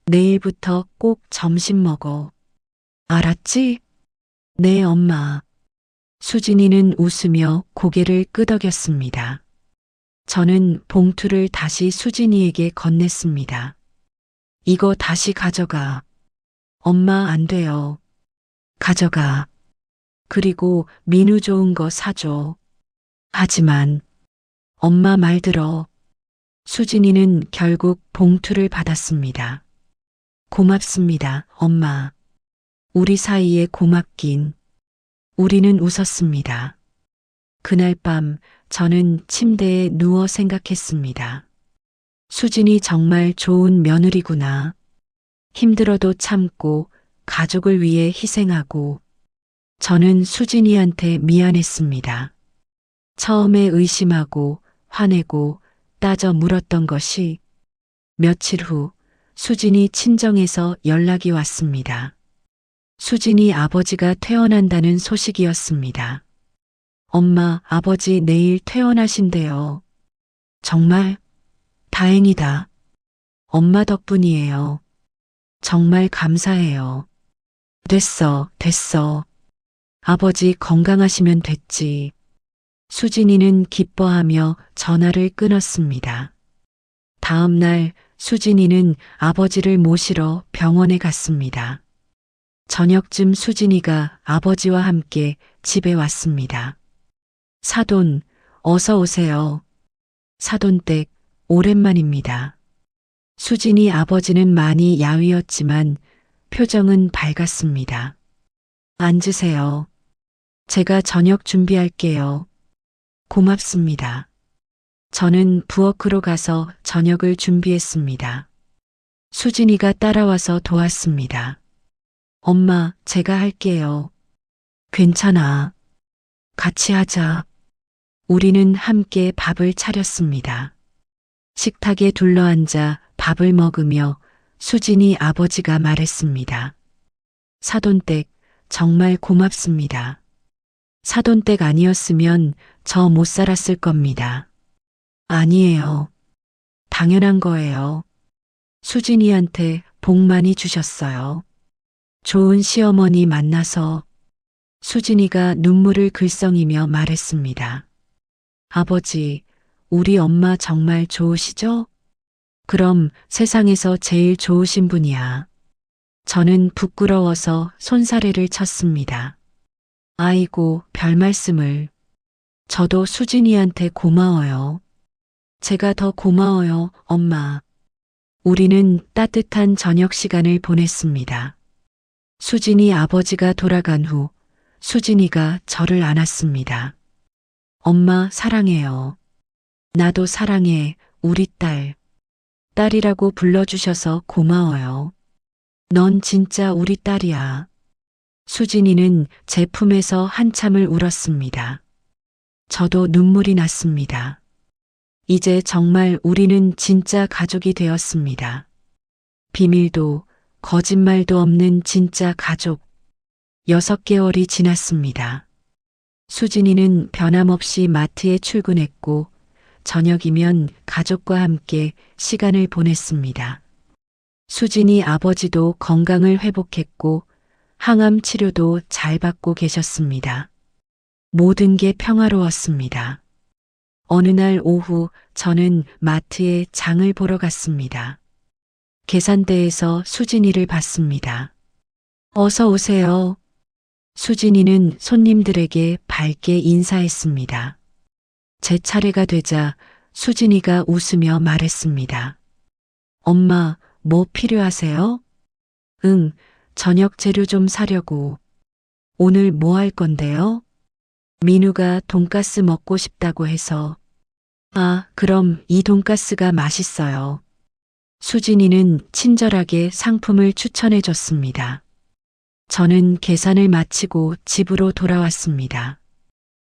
내일부터 꼭 점심 먹어. 알았지? 네, 엄마. 수진이는 웃으며 고개를 끄덕였습니다. 저는 봉투를 다시 수진이에게 건넸습니다. 이거 다시 가져가. 엄마, 안 돼요. 가져가. 그리고 민우 좋은 거 사줘. 하지만 엄마 말 들어. 수진이는 결국 봉투를 받았습니다. 고맙습니다, 엄마. 우리 사이에 고맙긴. 우리는 웃었습니다. 그날 밤 저는 침대에 누워 생각했습니다. 수진이 정말 좋은 며느리구나. 힘들어도 참고 가족을 위해 희생하고. 저는 수진이한테 미안했습니다. 처음에 의심하고 화내고 따져 물었던 것이 며칠 후 수진이 친정에서 연락이 왔습니다. 수진이 아버지가 퇴원한다는 소식이었습니다. 엄마, 아버지 내일 퇴원하신대요. 정말? 다행이다. 엄마 덕분이에요. 정말 감사해요. 됐어. 아버지 건강하시면 됐지. 수진이는 기뻐하며 전화를 끊었습니다. 다음 날 수진이는 아버지를 모시러 병원에 갔습니다. 저녁쯤 수진이가 아버지와 함께 집에 왔습니다. 사돈, 어서 오세요. 사돈댁, 오랜만입니다. 수진이 아버지는 많이 야위었지만 표정은 밝았습니다. 앉으세요. 제가 저녁 준비할게요. 고맙습니다. 저는 부엌으로 가서 저녁을 준비했습니다. 수진이가 따라와서 도왔습니다. 엄마, 제가 할게요. 괜찮아. 같이 하자. 우리는 함께 밥을 차렸습니다. 식탁에 둘러앉아 밥을 먹으며 수진이 아버지가 말했습니다. 사돈댁, 정말 고맙습니다. 사돈댁 아니었으면 저 못 살았을 겁니다. 아니에요. 당연한 거예요. 수진이한테 복 많이 주셨어요. 좋은 시어머니 만나서. 수진이가 눈물을 글썽이며 말했습니다. 아버지, 우리 엄마 정말 좋으시죠? 그럼 세상에서 제일 좋으신 분이야. 저는 부끄러워서 손사래를 쳤습니다. 아이고, 별 말씀을. 저도 수진이한테 고마워요. 제가 더 고마워요, 엄마. 우리는 따뜻한 저녁 시간을 보냈습니다. 수진이 아버지가 돌아간 후 수진이가 저를 안았습니다. 엄마 사랑해요. 나도 사랑해, 우리 딸. 딸이라고 불러주셔서 고마워요. 넌 진짜 우리 딸이야. 수진이는 제 품에서 한참을 울었습니다. 저도 눈물이 났습니다. 이제 정말 우리는 진짜 가족이 되었습니다. 비밀도 거짓말도 없는 진짜 가족. 6개월이 지났습니다. 수진이는 변함없이 마트에 출근했고 저녁이면 가족과 함께 시간을 보냈습니다. 수진이 아버지도 건강을 회복했고 항암 치료도 잘 받고 계셨습니다. 모든 게 평화로웠습니다. 어느 날 오후 저는 마트에 장을 보러 갔습니다. 계산대에서 수진이를 봤습니다. 어서 오세요. 수진이는 손님들에게 밝게 인사했습니다. 제 차례가 되자 수진이가 웃으며 말했습니다. 엄마, 뭐 필요하세요? 응, 저녁 재료 좀 사려고. 오늘 뭐 할 건데요? 민우가 돈가스 먹고 싶다고 해서. 아, 그럼 이 돈가스가 맛있어요. 수진이는 친절하게 상품을 추천해 줬습니다. 저는 계산을 마치고 집으로 돌아왔습니다.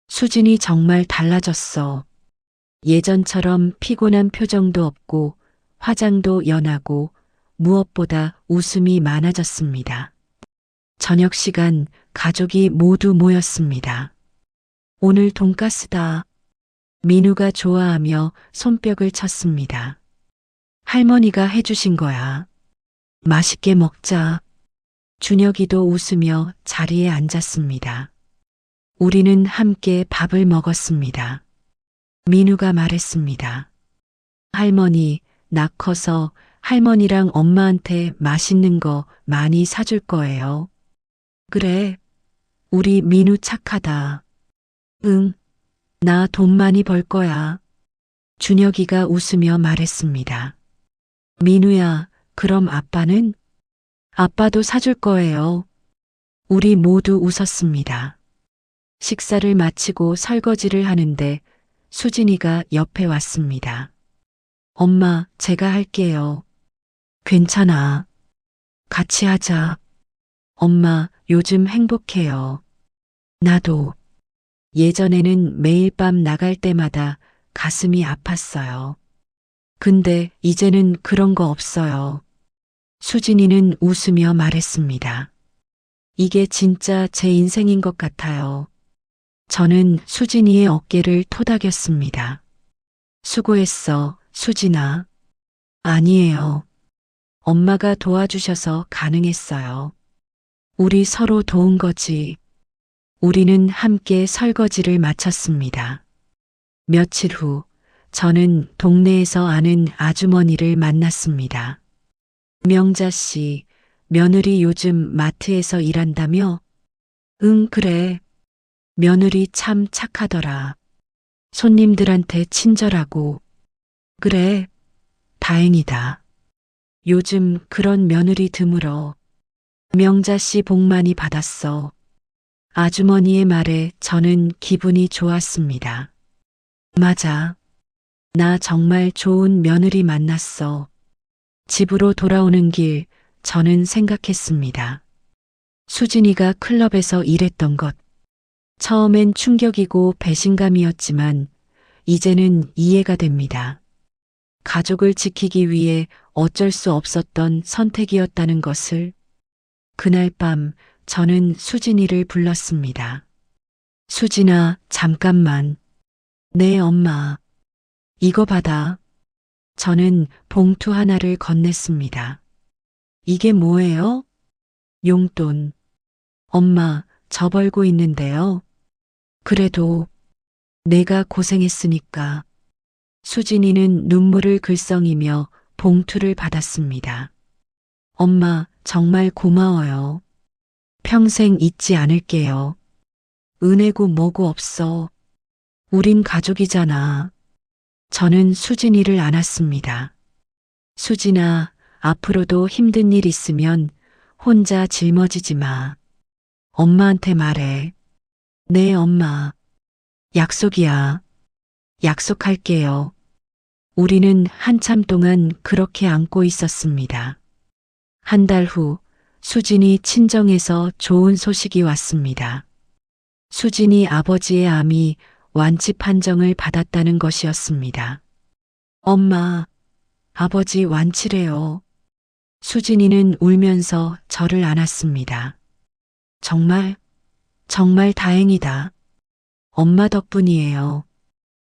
수진이 정말 달라졌어. 예전처럼 피곤한 표정도 없고 화장도 연하고 무엇보다 웃음이 많아졌습니다. 저녁 시간 가족이 모두 모였습니다. 오늘 돈가스다. 민우가 좋아하며 손뼉을 쳤습니다. 할머니가 해주신 거야. 맛있게 먹자. 준혁이도 웃으며 자리에 앉았습니다. 우리는 함께 밥을 먹었습니다. 민우가 말했습니다. 할머니, 나 커서 할머니랑 엄마한테 맛있는 거 많이 사줄 거예요. 그래, 우리 민우 착하다. 응, 나 돈 많이 벌 거야. 준혁이가 웃으며 말했습니다. 민우야, 그럼 아빠는? 아빠도 사줄 거예요. 우리 모두 웃었습니다. 식사를 마치고 설거지를 하는데 수진이가 옆에 왔습니다. 엄마, 제가 할게요. 괜찮아. 같이 하자. 엄마, 요즘 행복해요. 나도. 예전에는 매일 밤 나갈 때마다 가슴이 아팠어요. 근데 이제는 그런 거 없어요. 수진이는 웃으며 말했습니다. 이게 진짜 제 인생인 것 같아요. 저는 수진이의 어깨를 토닥였습니다. 수고했어, 수진아. 아니에요. 엄마가 도와주셔서 가능했어요. 우리 서로 도운 거지. 우리는 함께 설거지를 마쳤습니다. 며칠 후, 저는 동네에서 아는 아주머니를 만났습니다. 명자 씨, 며느리 요즘 마트에서 일한다며? 응, 그래. 며느리 참 착하더라. 손님들한테 친절하고. 그래, 다행이다. 요즘 그런 며느리 드물어. 명자 씨 복 많이 받았어. 아주머니의 말에 저는 기분이 좋았습니다. 맞아. 나 정말 좋은 며느리 만났어. 집으로 돌아오는 길 저는 생각했습니다. 수진이가 클럽에서 일했던 것. 처음엔 충격이고 배신감이었지만 이제는 이해가 됩니다. 가족을 지키기 위해 어쩔 수 없었던 선택이었다는 것을. 그날 밤 저는 수진이를 불렀습니다. 수진아, 잠깐만. 네, 엄마. 이거 받아. 저는 봉투 하나를 건넸습니다. 이게 뭐예요? 용돈. 엄마, 저 벌고 있는데요. 그래도 내가 고생했으니까. 수진이는 눈물을 글썽이며 봉투를 받았습니다. 엄마, 정말 고마워요. 평생 잊지 않을게요. 은혜고 뭐고 없어. 우린 가족이잖아. 저는 수진이를 안았습니다. 수진아, 앞으로도 힘든 일 있으면 혼자 짊어지지 마. 엄마한테 말해. 네, 엄마. 약속이야. 약속할게요. 우리는 한참 동안 그렇게 안고 있었습니다. 한 달 후 수진이 친정에서 좋은 소식이 왔습니다. 수진이 아버지의 암이 완치 판정을 받았다는 것이었습니다. 엄마, 아버지 완치래요. 수진이는 울면서 저를 안았습니다. 정말, 정말 다행이다. 엄마 덕분이에요.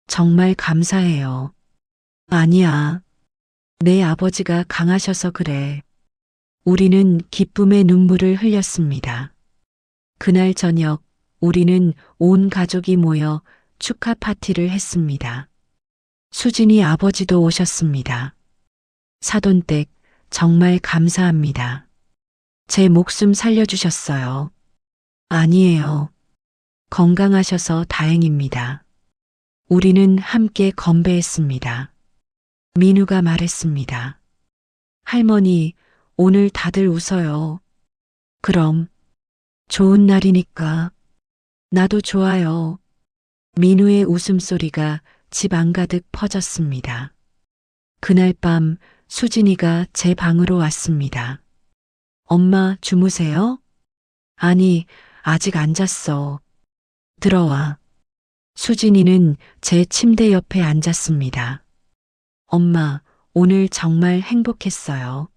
정말 감사해요. 아니야. 내 아버지가 강하셔서 그래. 우리는 기쁨의 눈물을 흘렸습니다. 그날 저녁 우리는 온 가족이 모여 축하 파티를 했습니다. 수진이 아버지도 오셨습니다. 사돈댁, 정말 감사합니다. 제 목숨 살려주셨어요. 아니에요. 건강하셔서 다행입니다. 우리는 함께 건배했습니다. 민우가 말했습니다. 할머니, 오늘 다들 웃어요. 그럼, 좋은 날이니까. 나도 좋아요. 민우의 웃음소리가 집 안가득 퍼졌습니다. 그날 밤 수진이가 제 방으로 왔습니다. 엄마 주무세요? 아니, 아직 안 잤어. 들어와. 수진이는 제 침대 옆에 앉았습니다. 엄마, 오늘 정말 행복했어요.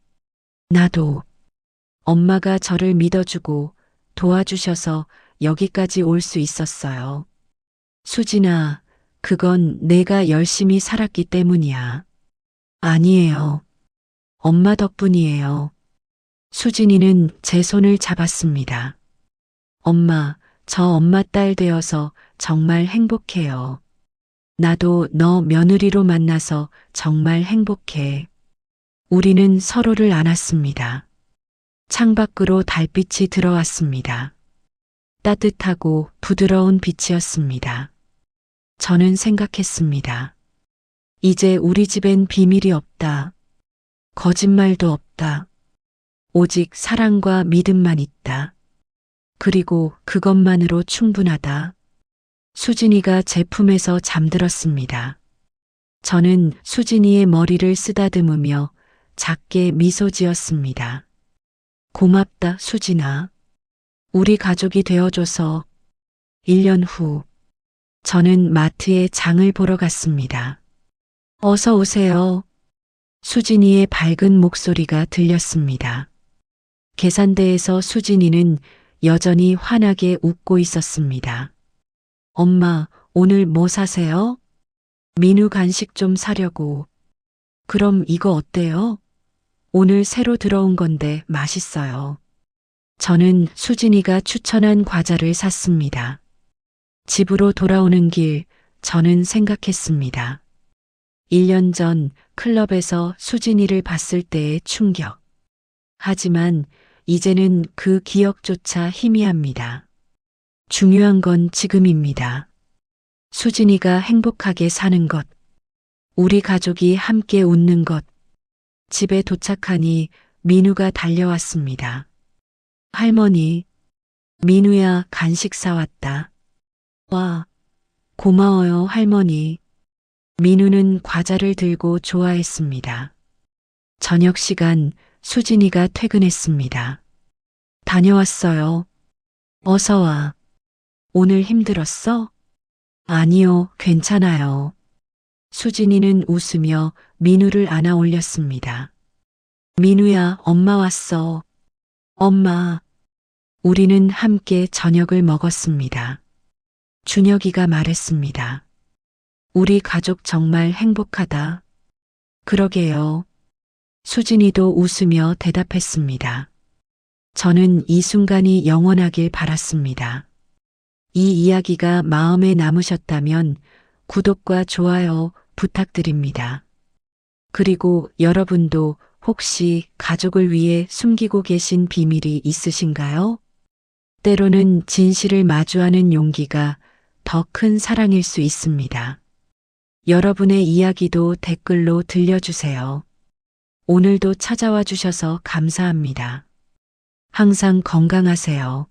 나도. 엄마가 저를 믿어주고 도와주셔서 여기까지 올 수 있었어요. 수진아, 그건 내가 열심히 살았기 때문이야. 아니에요. 엄마 덕분이에요. 수진이는 제 손을 잡았습니다. 엄마, 저 엄마 딸 되어서 정말 행복해요. 나도 너 며느리로 만나서 정말 행복해. 우리는 서로를 안았습니다. 창밖으로 달빛이 들어왔습니다. 따뜻하고 부드러운 빛이었습니다. 저는 생각했습니다. 이제 우리 집엔 비밀이 없다. 거짓말도 없다. 오직 사랑과 믿음만 있다. 그리고 그것만으로 충분하다. 수진이가 제 품에서 잠들었습니다. 저는 수진이의 머리를 쓰다듬으며 작게 미소 지었습니다. 고맙다, 수진아. 우리 가족이 되어줘서. 1년 후, 저는 마트에 장을 보러 갔습니다. 어서 오세요. 수진이의 밝은 목소리가 들렸습니다. 계산대에서 수진이는 여전히 환하게 웃고 있었습니다. 엄마, 오늘 뭐 사세요? 민우 간식 좀 사려고. 그럼 이거 어때요? 오늘 새로 들어온 건데 맛있어요. 저는 수진이가 추천한 과자를 샀습니다. 집으로 돌아오는 길, 저는 생각했습니다. 1년 전 클럽에서 수진이를 봤을 때의 충격. 하지만 이제는 그 기억조차 희미합니다. 중요한 건 지금입니다. 수진이가 행복하게 사는 것, 우리 가족이 함께 웃는 것. 집에 도착하니 민우가 달려왔습니다. 할머니, 민우야, 간식 사왔다. 와, 고마워요, 할머니. 민우는 과자를 들고 좋아했습니다. 저녁 시간 수진이가 퇴근했습니다. 다녀왔어요. 어서 와. 오늘 힘들었어? 아니요, 괜찮아요. 수진이는 웃으며 민우를 안아 올렸습니다. 민우야, 엄마 왔어. 엄마. 우리는 함께 저녁을 먹었습니다. 준혁이가 말했습니다. 우리 가족 정말 행복하다. 그러게요. 수진이도 웃으며 대답했습니다. 저는 이 순간이 영원하길 바랐습니다. 이 이야기가 마음에 남으셨다면 구독과 좋아요 부탁드립니다. 그리고 여러분도 혹시 가족을 위해 숨기고 계신 비밀이 있으신가요? 때로는 진실을 마주하는 용기가 더 큰 사랑일 수 있습니다. 여러분의 이야기도 댓글로 들려주세요. 오늘도 찾아와 주셔서 감사합니다. 항상 건강하세요.